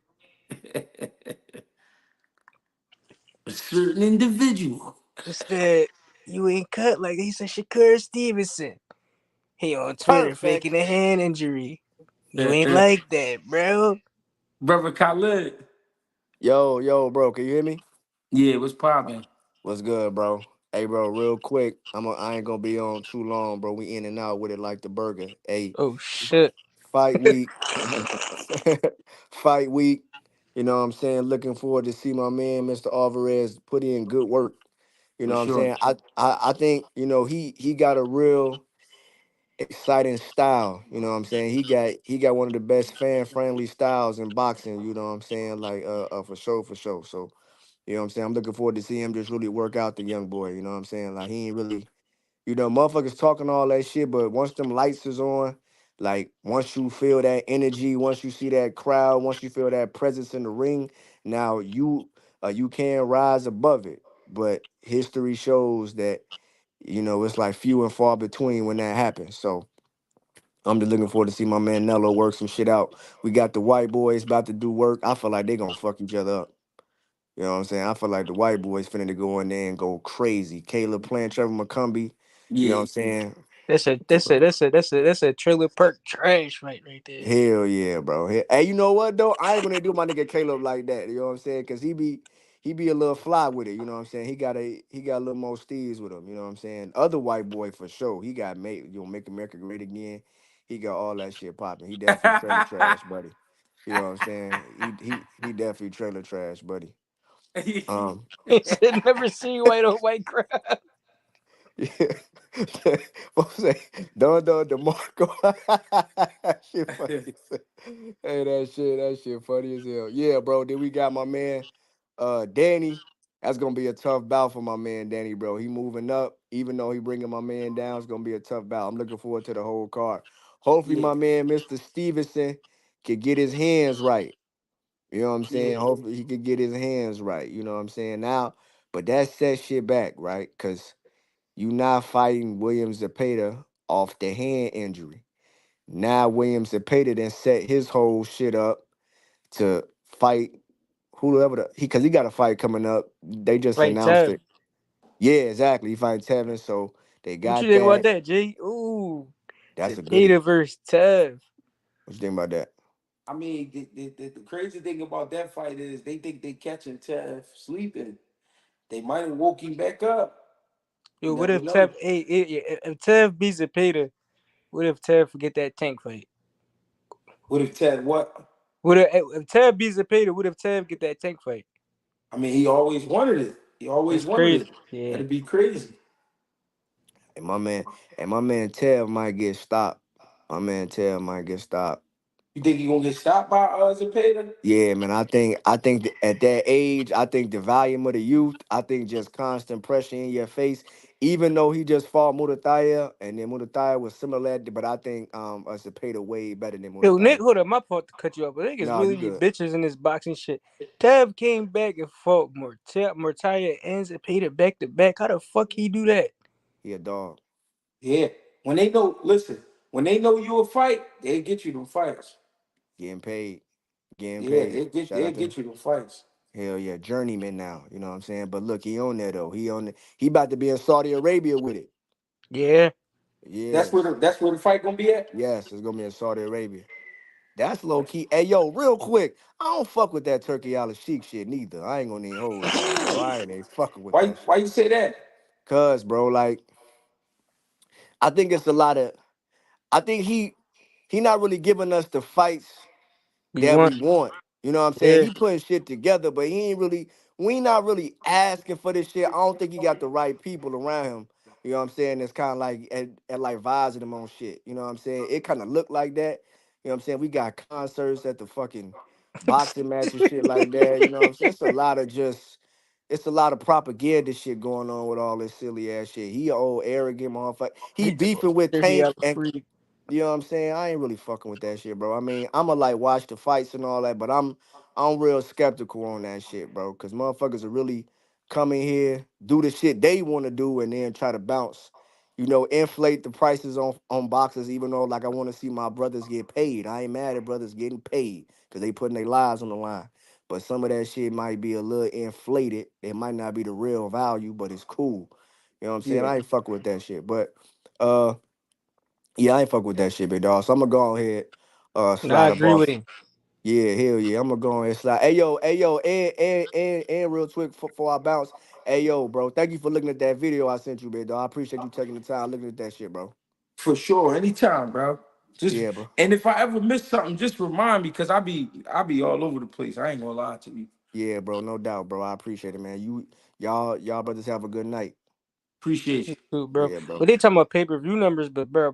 A certain individual. Instead, you ain't cut like he said Shakur Stevenson. He on Twitter Perfect. faking a hand injury. You ain't like that, bro. Brother Khalid. Yo, bro, can you hear me? Yeah, what's poppin'? What's good, bro? Hey, bro, real quick, I ain't gonna be on too long, bro. We in and out with it like the burger. Hey, Oh shit. fight week, fight week. You know what I'm saying? Looking forward to see my man, Mr. Alvarez, put in good work. You For know what I'm sure. saying? I think he got a real exciting style. You know what I'm saying? He got one of the best fan friendly styles in boxing. You know what I'm saying? Like for sure, for sure. So. You know what I'm saying? I'm looking forward to see him just really work out the young boy. You know what I'm saying? Like he ain't really, motherfuckers talking all that shit, but once them lights is on, like once you feel that energy, once you see that crowd, once you feel that presence in the ring, now you can rise above it. But history shows that, it's like few and far between when that happens. So I'm just looking forward to see my man Nello work some shit out. We got the white boys about to do work. I feel like they gonna fuck each other up. You know what I'm saying? I feel like the white boys finna to go in there and go crazy. Caleb playing Trevor McCumbee. You know what Yeah. I'm saying? That's a trailer perk trash fight right there. Hell yeah, bro. Hey, you know what though? I ain't gonna do my nigga Caleb like that. You know what I'm saying? Cause he be a little fly with it. You know what I'm saying? He got a little more steez with him. You know what I'm saying? Other white boy for sure. He got make America great again. He got all that shit popping. He definitely trailer trash, buddy. You know what I'm saying? He definitely trailer trash, buddy. Um. He said never see white on white crowd. Yeah. What was that? Don DeMarco. Shit funny as hell. Hey, that shit funny as hell. Yeah, bro. Then we got my man, Danny. That's gonna be a tough bout for my man Danny, bro. He moving up, even though he bringing my man down. It's gonna be a tough bout. I'm looking forward to the whole card. Hopefully, Yeah. my man, Mr. Stevenson, can get his hands right. You know what I'm saying? Yeah. Hopefully, he could get his hands right. You know what I'm saying? Now, but that set shit back, right? Cause you not fighting William Zepeda off the hand injury. Now William Zepeda then set his whole shit up to fight whoever because he got a fight coming up. They just Right, announced Tev. it. Yeah, exactly. He fighting Tevin, so they What you got think about that. that, G? Ooh. That's a goodie. Zepeda versus Tev. What you think about that? I mean, the crazy thing about that fight is they think they catching Tev sleeping. They might have woke him back up. You Yo, what never if Tev know. if Tev beats Zepeda, what if Tev forget that tank fight? What if Ted what? What if Tev beats Zepeda, what if Tev get that tank fight? I mean, he always wanted it. He always That's wanted it. crazy. Yeah. That'd be crazy. And my man Tev might get stopped. My man Tev might get stopped. You think he gonna get stopped by Zepeda? Yeah, man. I think at that age, I think the volume of the youth, I think just constant pressure in your face. Even though he just fought Mutataya, and then Mutataya was similar, but I think Cepeda way better than Yo, Nick, Mutataya. hold up, my part to cut you off, but niggas No, you really be good. bitches in this boxing shit. Tev came back and fought Mortalia and Zepeda back to back. How the fuck he do that? He a dog, Yeah. When they know, listen, when they know you a fight, they get you them fights. getting paid, getting Yeah, paid. Shout they out to get you them fights. hell yeah, journeyman now. You know what I'm saying? But look, he on there though. He about to be in Saudi Arabia with it. Yeah. Yes, That's where the fight gonna be at. yes, it's gonna be in Saudi Arabia. That's low key. Hey, yo, real quick, I don't fuck with that Turkey Al Sheik shit neither. I ain't gonna even hold you, bro. I ain't fucking with that Why shit. you say that? Cause, bro, like, I think it's a lot of. I think he not really giving us the fights We that we want, want. You know what I'm saying? yeah. He putting shit together, but he ain't really. We not really asking for this shit. I don't think he got the right people around him. You know what I'm saying? It's kind of like at like advising him on shit. You know what I'm saying? It kind of looked like that. You know what I'm saying? We got concerts at the fucking boxing match and shit like that. You know what I'm saying? It's a lot of just. It's a lot of propaganda shit going on with all this silly ass shit. He a old arrogant motherfucker. He He took beefing with Tank $30 and free. you know what I'm saying? I ain't really fucking with that shit, bro. I mean, I'ma like watch the fights and all that, but I'm real skeptical on that shit, bro. Cause motherfuckers are really come in here, do the shit they want to do, and then try to bounce. You know, inflate the prices on boxes, even though like I want to see my brothers get paid. I ain't mad at brothers getting paid because they putting their lives on the line. But some of that shit might be a little inflated. It might not be the real value, but it's cool. You know what I'm saying? Yeah. I ain't fucking with that shit. But yeah, I ain't fuck with that shit, big dog. So I'm gonna go ahead, Nah, I slide up agree with off. him. Yeah, hell yeah. I'm gonna go ahead and slide. Hey yo, and real quick before I bounce. Hey yo, bro. Thank you for looking at that video I sent you, big dog. I appreciate you taking the time looking at that shit, bro. For sure, anytime, bro. Just Yeah, bro. and if I ever miss something, just remind me because I be all over the place. I ain't gonna lie to you. Yeah, bro. No doubt, bro. I appreciate it, man. Y'all brothers have a good night. Appreciate Too, bro. Yeah, bro. But they talking about pay-per-view numbers, but bro,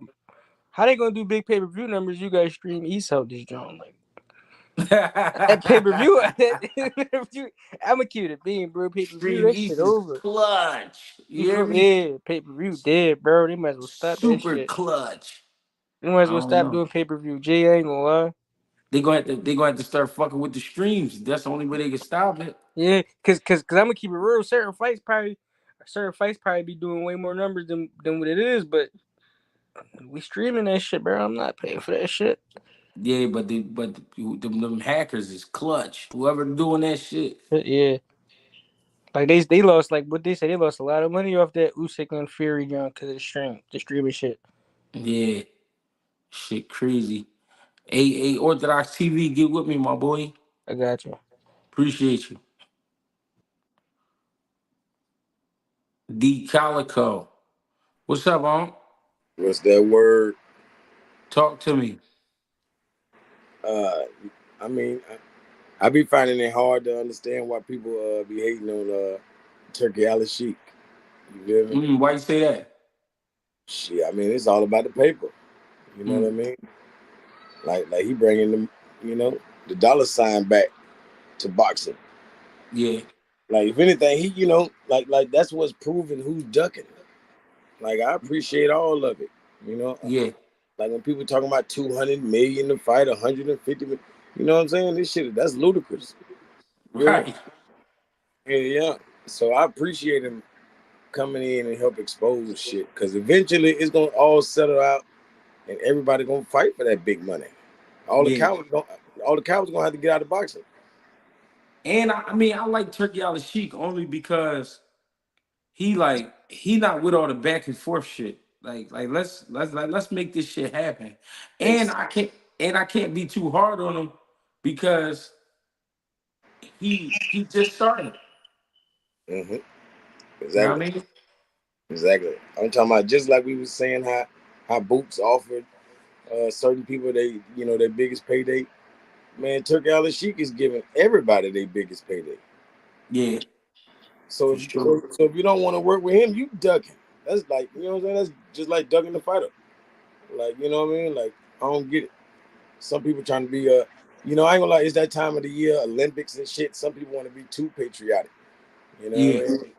how they gonna do big pay-per-view numbers? You guys stream East out this joint. Like you. that pay-per-view, I'm gonna keep it being, bro. Pay-per-view, Stream that shit East is over. clutch. You You hear feel, me? yeah, pay-per-view dead, bro. They might as well stop that Super shit. clutch. They might as I well don't stop know. doing pay-per-view. Jay, I ain't gonna lie. They gonna have to start fucking with the streams. That's the only way they can stop it. Yeah, cause I'm gonna keep it real. Certain fights probably be doing way more numbers than what it is, but we streaming that shit, bro. I'm not paying for that shit. Yeah, but them hackers is clutch. Whoever doing that shit. But yeah, like they lost, like what they say, they lost a lot of money off that Usyk and Fury joint because of the streaming shit. Yeah, shit crazy. Hey, Orthodox TV, get with me, my boy. I got you. Appreciate you. D Calico. What's up, Unc? What's that word? Talk to me. Uh, I mean, I be finding it hard to understand why people be hating on Turkey Al Sheik. You feel me? Why you say that? Shit, I mean, it's all about the paper. You know what I Mm, mean? Like he bringing them, you know, the dollar sign back to boxing. yeah, Like if anything, he, you know, like that's what's proving who's ducking. Like I appreciate all of it. You know, yeah, like when people talking about 200 million to fight, 150 million, you know what I'm saying? This shit, that's ludicrous. You feel me? right. Yeah. So I appreciate him coming in and help expose shit because eventually it's gonna all settle out and everybody gonna fight for that big money. All the Yeah. cowards gonna, all the cowards gonna have to get out of boxing. And I mean, I like Turkey Al Sheik only because he not with all the back and forth shit. Like let's make this shit happen. And Ex- I can't be too hard on him because he just started. mm-hmm. You know what Exactly, I mean? exactly. I'm talking about just like we was saying how Boots offered certain people they their biggest payday. Man, Turkey Al Sheik is giving everybody their biggest payday. Yeah, So for if sure. you don't want to work with him, you ducking. That's like what I'm saying. That's just like ducking the fighter. Like you know what I mean? Like I don't get it. Some people trying to be I ain't gonna lie. It's that time of the year, Olympics and shit. Some people want to be too patriotic. You know what Yeah, I mean?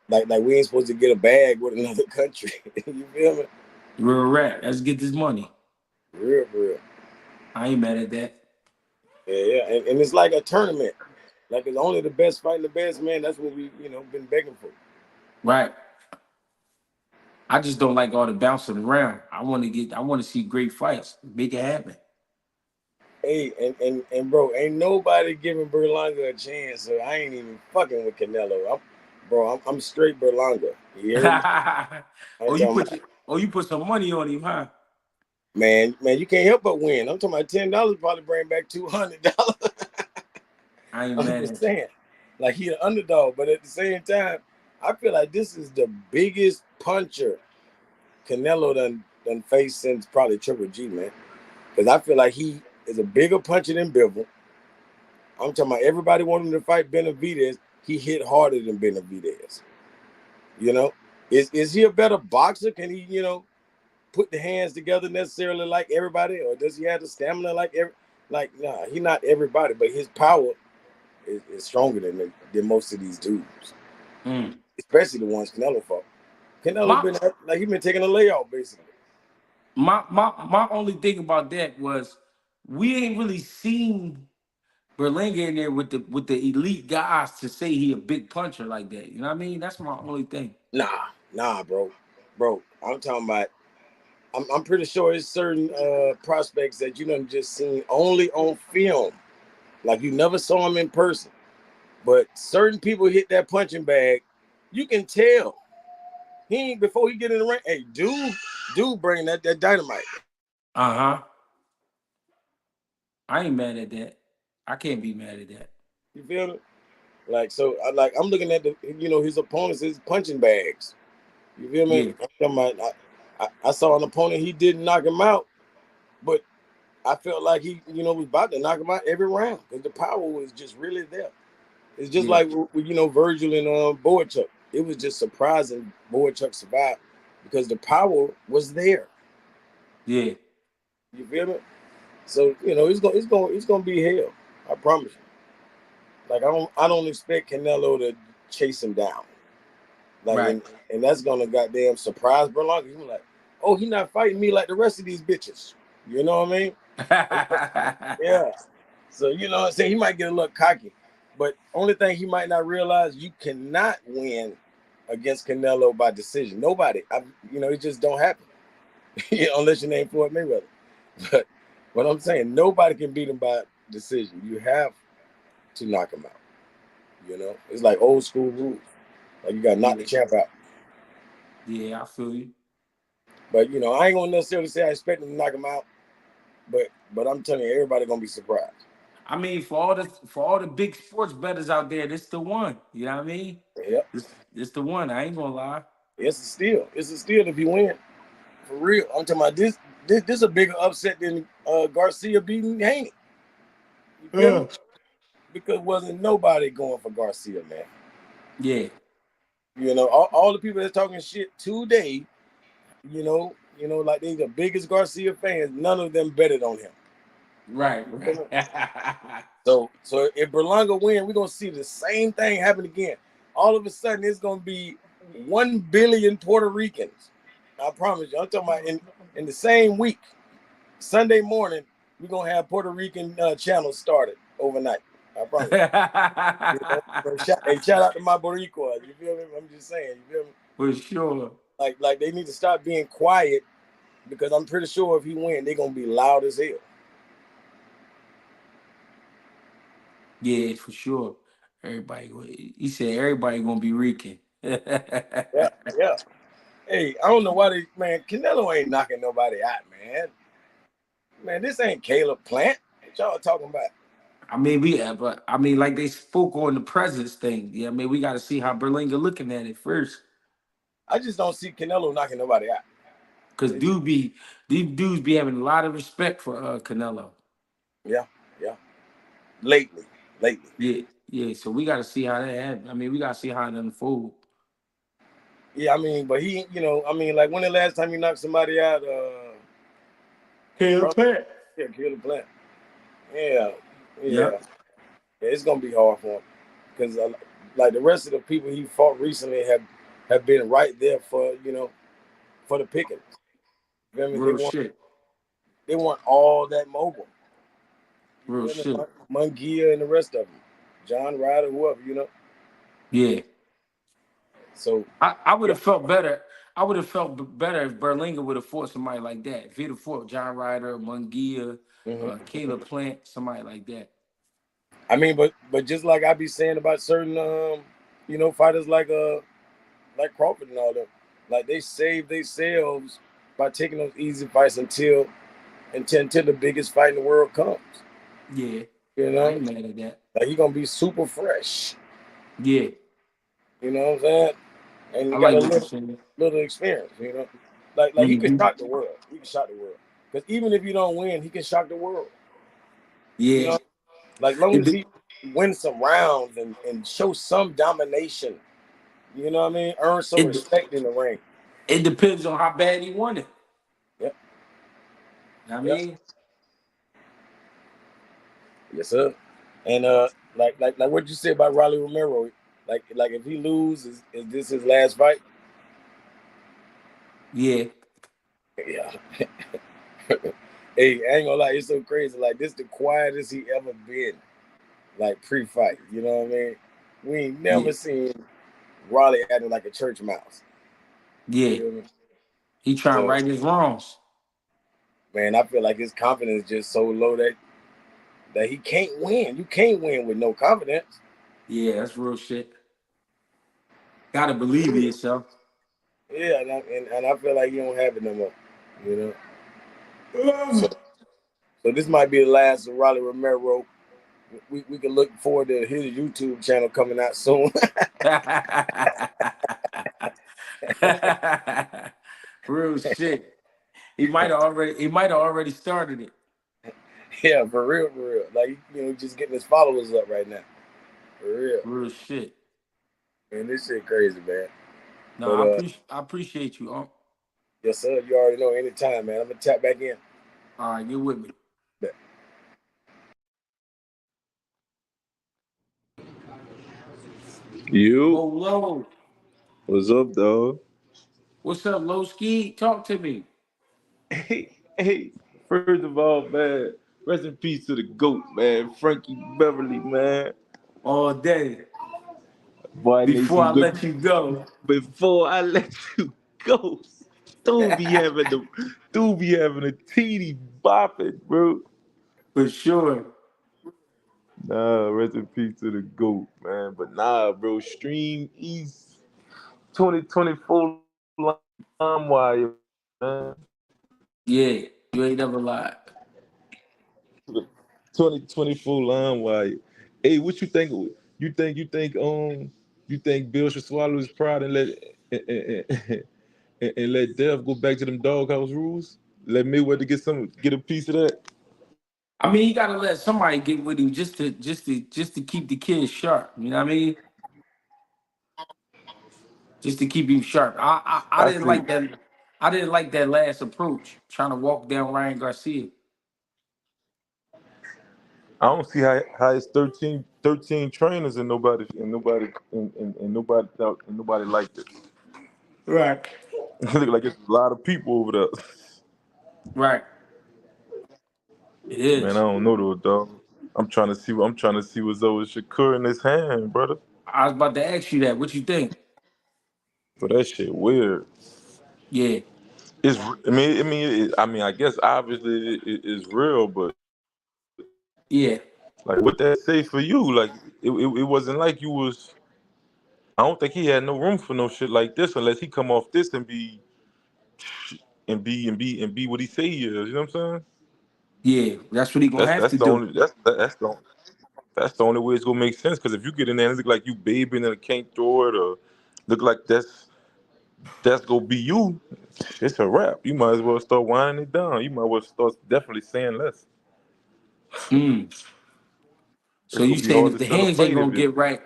Like we ain't supposed to get a bag with another country. You feel me? real rap. Let's get this money. Real, real. I ain't mad at that. Yeah, yeah. And it's like a tournament. Like it's only the best fighting the best, man. That's what we been begging for. Right. I just don't like all the bouncing around. I want to see great fights. Make it happen. Hey, and bro, ain't nobody giving Berlanga a chance, so I ain't even fucking with Canelo. I'm straight Berlanga. You hear me? I'm oh, you talking put about, your, oh, you put some money on him, huh? man, you can't help but win. I'm talking about $10 probably bring back $200. I ain't I'm mad just at you. saying, like he an underdog, but at the same time, I feel like this is the biggest puncher Canelo done faced since probably Triple G, man. Because I feel like he is a bigger puncher than Bivol. I'm talking about everybody wanted him to fight Benavidez. He hit harder than Benavidez. You know, is he a better boxer? Can he, put the hands together necessarily like everybody, or does he have the stamina nah, he not everybody, but his power is stronger than most of these dudes, Mm. especially the ones Canelo fought. Canelo My been like he been taking a layoff basically. my only thing about that was we ain't really seen Berlanga in there with the elite guys to say he a big puncher like that. You know what I mean? That's my only thing. Nah, bro. I'm talking about. I'm pretty sure it's certain prospects that you done just seen only on film, like you never saw him in person. But certain people hit that punching bag, you can tell. He ain't before he get in the ring. Hey, dude, bring that dynamite. Uh-huh. I ain't mad at that. I can't be mad at that. You feel me? Like so, I'm looking at his opponents, his punching bags. You feel me? Yeah, I'm talking about, I saw an opponent, he didn't knock him out, but I felt like he was about to knock him out every round because the power was just really there. It's just yeah, like Virgil and Boychuk. It was just surprising Boychuk survived because the power was there. yeah. You feel me? So it's gonna be hell. I promise you. Like I don't expect Canelo to chase him down. Like Right. and that's gonna goddamn surprise Berlanga. He's like, oh, he not fighting me like the rest of these bitches. You know what I mean? Yeah. So you know what I'm saying? He might get a little cocky. But only thing he might not realize, you cannot win against Canelo by decision. Nobody. It just don't happen. Unless your name Floyd Mayweather. But what I'm saying, nobody can beat him by decision. You have to knock him out. It's like old school rules. Like you got to knock the Yeah, champ out. yeah, I feel you. But I ain't gonna necessarily say I expect him to knock him out. But I'm telling you, everybody gonna be surprised. I mean, for all the big sports bettors out there, this the one. You know what I mean? Yep. This the one. I ain't gonna lie. It's a steal. It's a steal if you win. For real. I'm talking about this. This is a bigger upset than Garcia beating Haney. You feel me? Yeah. Because wasn't nobody going for Garcia, man. Yeah. All the people that's talking shit today, like they the biggest Garcia fans, none of them betted on him. Right. You feel me? Right. So if Berlanga win, we're gonna see the same thing happen again. All of a sudden, it's gonna be 1 billion Puerto Ricans. I promise you. I'm talking about in the same week, Sunday morning, we're gonna have Puerto Rican channels started overnight. I promise you. Shout out to my Boricuas. You feel me? I'm just saying. You feel me? For sure. Like they need to stop being quiet because I'm pretty sure if he win, they're gonna be loud as hell. Yeah, for sure. He said everybody gonna be reeking. Yeah, yeah. Hey, I don't know why Canelo ain't knocking nobody out, man. Man, this ain't Caleb Plant. What y'all talking about? I mean, but I mean, like they spoke on the presence thing. Yeah, I mean, we got to see how Berlinga looking at it first, I just don't see Canelo knocking nobody out. cause It's just, these dudes be having a lot of respect for Canelo. yeah, yeah. Lately. Yeah, yeah. So we got to see how that happens. I mean, we got to see how it unfold. Yeah, I mean, but he, like when the last time you knocked somebody out, Caleb probably, Plant. yeah, Caleb Plant. Yeah, yeah. Yep. Yeah, it's gonna be hard for him because like the rest of the people he fought recently have been right there for the picking. You feel me? Real shit. They weren't all that mobile. You Real feel me? shit. Mungia and the rest of them, John Ryder, whoever. Yeah. So I would yeah, have felt better. I would have felt better if Berlinga would have fought somebody like that. If he'd have fought John Ryder, Mungia, Caleb Plant, somebody like that. I mean, but just like I be saying about certain fighters like Crawford and all them, like they save themselves by taking those easy fights until the biggest fight in the world comes. Yeah. You I know, ain't mad at that. like he gonna be super fresh. Yeah. You know what I'm saying? And I he got like a what you're little saying. little experience. Like he could Mm-hmm. shock the world. He can shock the world. Because even if you don't win, he can shock the world. You Yeah. know, like long It, as de- he wins some rounds and show some domination. You know what I mean? Earn some it respect in the ring. it depends on how bad he want it. Yep. I Yep. mean, Yes, sir. And like what you said about Raleigh Romero, like if he loses, is this his last fight? yeah, Yeah. Hey, I ain't gonna lie, it's so crazy. Like this the quietest he ever been, like pre-fight. You know what I mean? We ain't yeah, never seen Raleigh acting like a church mouse. You yeah. feel me? He trying to So right his wrongs. man, I feel like his confidence just so low that he can't win. You can't win with no confidence. Yeah, that's real shit. Gotta believe in yourself. Yeah, and I feel like you don't have it no more. You know. So so this might be the last of Raleigh Romero. We can look forward to his YouTube channel coming out soon. Real shit. He might have already started it. Yeah, for real, for real. Like just getting his followers up right now. For real. Real shit. Man, this shit crazy, man. No, But I appreciate you. yes, sir. You already know anytime, man. I'm gonna tap back in. All right, get with me. Bet. You, Low. what's up, dog? What's up, low ski? Talk to me. Hey, first of all, man, rest in peace to the GOAT, man, Frankie Beverly, man. All day. Boy, I need Before some I good. let you go. Before I let you go, do be having a teeny bopping, bro. For sure. Nah, rest in peace to the GOAT, man. But nah, bro, Stream East 2024 LimeWire, man. Yeah, you ain't never lied. 2024 LimeWire. Hey, what you think? You think Bill should swallow his pride and let Dev go back to them doghouse rules? Let Mayweather get a piece of that. I mean, you gotta let somebody get with him just to keep the kids sharp. You know what I mean? Just to keep him sharp. I I didn't see. like that. I didn't like that last approach, trying to walk down Ryan Garcia. I don't see how it's 13 trainers and nobody liked it. Right. It look like it's a lot of people over there. Right. It Man, I is. don't know though, dog. I'm trying to see what's over Shakur in his hand, brother. I was about to ask you that. What you think? But that shit weird. Yeah. I guess obviously it's real, but Yeah. like, what that say for you? Like, it wasn't like you was. I don't think he had no room for no shit like this unless he come off this and be what he say he is. You know what I'm saying? Yeah. That's what he gonna That's have that's to the do. only that's the only way it's gonna make sense. Because if you get in there and it look like you babying and can't throw it, or look like that's gonna be you, it's a wrap. You might as well start winding it down. You might as well start definitely saying less. Mm. So It's you gonna be saying hard if to the sell a hands ain't fight gonna if get right,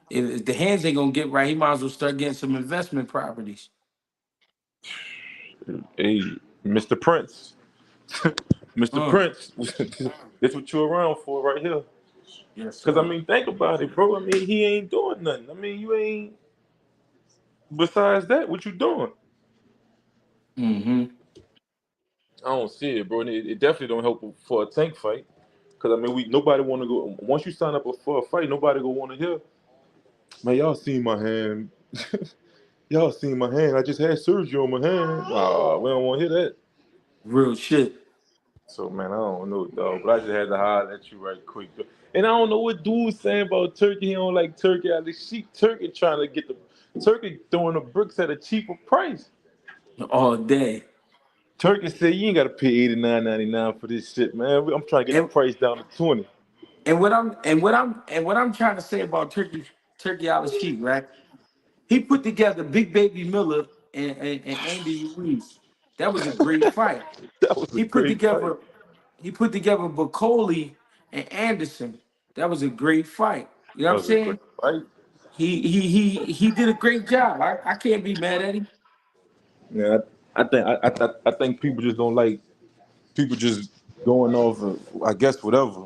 if the hands ain't gonna get right, he might as well start getting some investment properties. hey, Mr. Prince. Mr. Mm. Prince, that's what you're around for right here. Yes, Cause I sir. mean, think about it, bro. I mean, he ain't doing nothing. I mean, you ain't. Besides that, what you doing? Mm-hmm. I don't see it, bro. And it definitely don't help for a tank fight. Cause I mean, we nobody want to go. Once you sign up for a fight, nobody gonna want to hear. Man, y'all seen my hand. Y'all seen my hand. I just had surgery on my hand. Nah, we don't want to hear that. Real shit. So man, I don't know, dog. But I just had to holler at you right quick. And I don't know what dude's saying about turkey. He don't like turkey out of the sheep. Turkey trying to get the turkey throwing the bricks at a cheaper price. All day. Turkey said you ain't gotta pay $89.99 for this shit, man. I'm trying to get the And price down to 20. what I'm trying to say about Turkey out of sheep, right? He put together Big Baby Miller and Andy Ruiz. That was a great fight. That was a He put great fight. together he put together Bacoli and Anderson. That was a great fight. You know That what I'm was a great saying? fight. He did a great job. I can't be mad at him. Yeah, I think people just don't like people just going off of, I guess, whatever.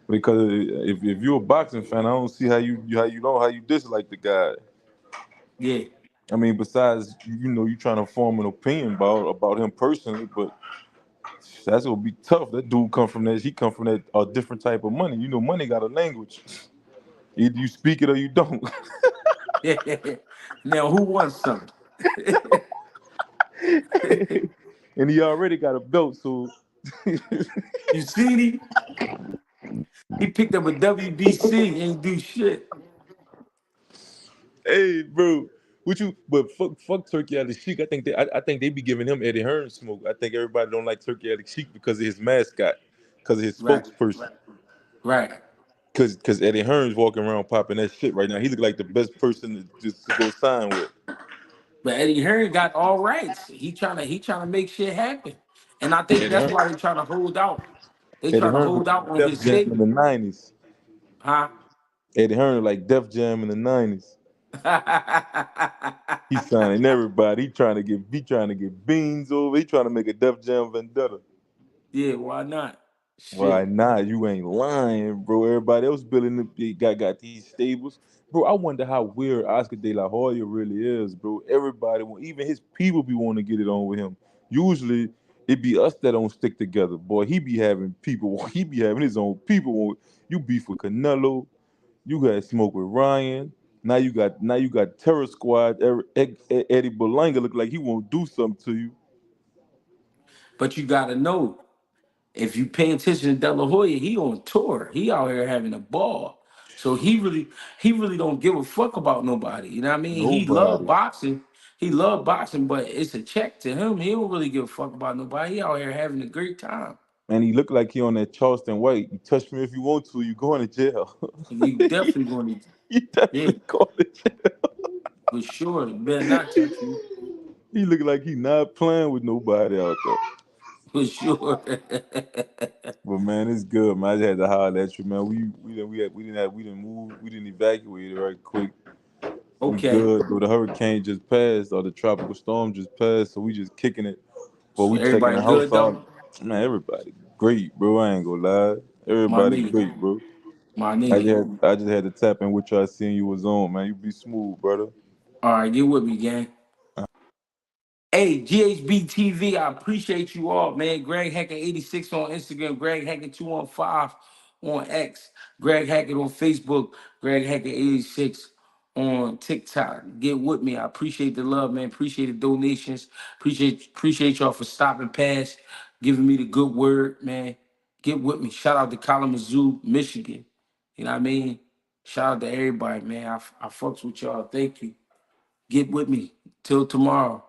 Because if you're a boxing fan, I don't see how you dislike the guy. Yeah. I mean, besides you trying to form an opinion about him personally, but that's gonna be tough. That dude come from that. He come from that a different type of money. Money got a language. Either you speak it or you don't. Now who wants some? And he already got a belt, so You seen him? He picked up a WBC, ain't do shit. hey, bro. What you? But fuck Turkey Ali Sheik. I think they be giving him Eddie Hearn smoke. I think everybody don't like Turkey Ali Sheik because of his mascot, because of his Right, spokesperson. right. Because Eddie Hearn's walking around popping that shit right now. He look like the best person to go sign with. But Eddie Hearn got all rights. He trying to make shit happen. And I think Eddie that's Hearn, why they trying to hold out. They Eddie trying to Hearn look hold out like on Def his Jam in the stable. '90s. Huh? Eddie Hearn look like Def Jam in the '90s. He signing everybody. He trying to get beans over. He trying to make a Def Jam vendetta. Yeah, why not? Why Shit. not? You ain't lying, bro. Everybody else building got these stables. Bro, I wonder how weird Oscar De La Hoya really is, bro. Everybody, even his people be wanting to get it on with him. Usually, it be us that don't stick together. Boy, he be having people, he be having his own people. You beef with Canelo, you got smoke with Ryan. Now you got Terror Squad. Eddie Berlanga look like he won't do something to you. But you gotta know, if you pay attention to De La Hoya, he on tour. He out here having a ball. So he really don't give a fuck about nobody. You know what I mean? He love Nobody. boxing. He love boxing, but it's a check to him. He don't really give a fuck about nobody. He out here having a great time. And he looked like he on that Charleston White. You touch me if you want to, you going to jail. You definitely going to, He yeah, definitely going to jail. for sure. You better not touch me, He look like he not playing with nobody out there. for sure. But man, it's good, man. I just had to holler at you, man. We didn't move, we didn't evacuate it right quick. We Okay, good, though. The hurricane just passed, or the tropical storm just passed, so we just kicking it. But so we checking everybody the house good though, out. Man, everybody great, bro. I ain't gonna lie. my Everybody nigga, great, bro. my I nigga. just I just had to tap in with y'all seeing you was on, man. You be smooth, brother. All right, get with me, gang. Hey, GHB TV, I appreciate you all, man. Greg Hackett 86 on Instagram, Greg Hackett 215 on X, Greg Hackett on Facebook, Greg Hackett 86 on TikTok. Get with me. I appreciate the love, man. Appreciate the donations. Appreciate y'all for stopping past, giving me the good word, man. Get with me. Shout out to Kalamazoo, Michigan. You know what I mean? Shout out to everybody, man. I fucks with y'all. Thank you. Get with me. Till tomorrow.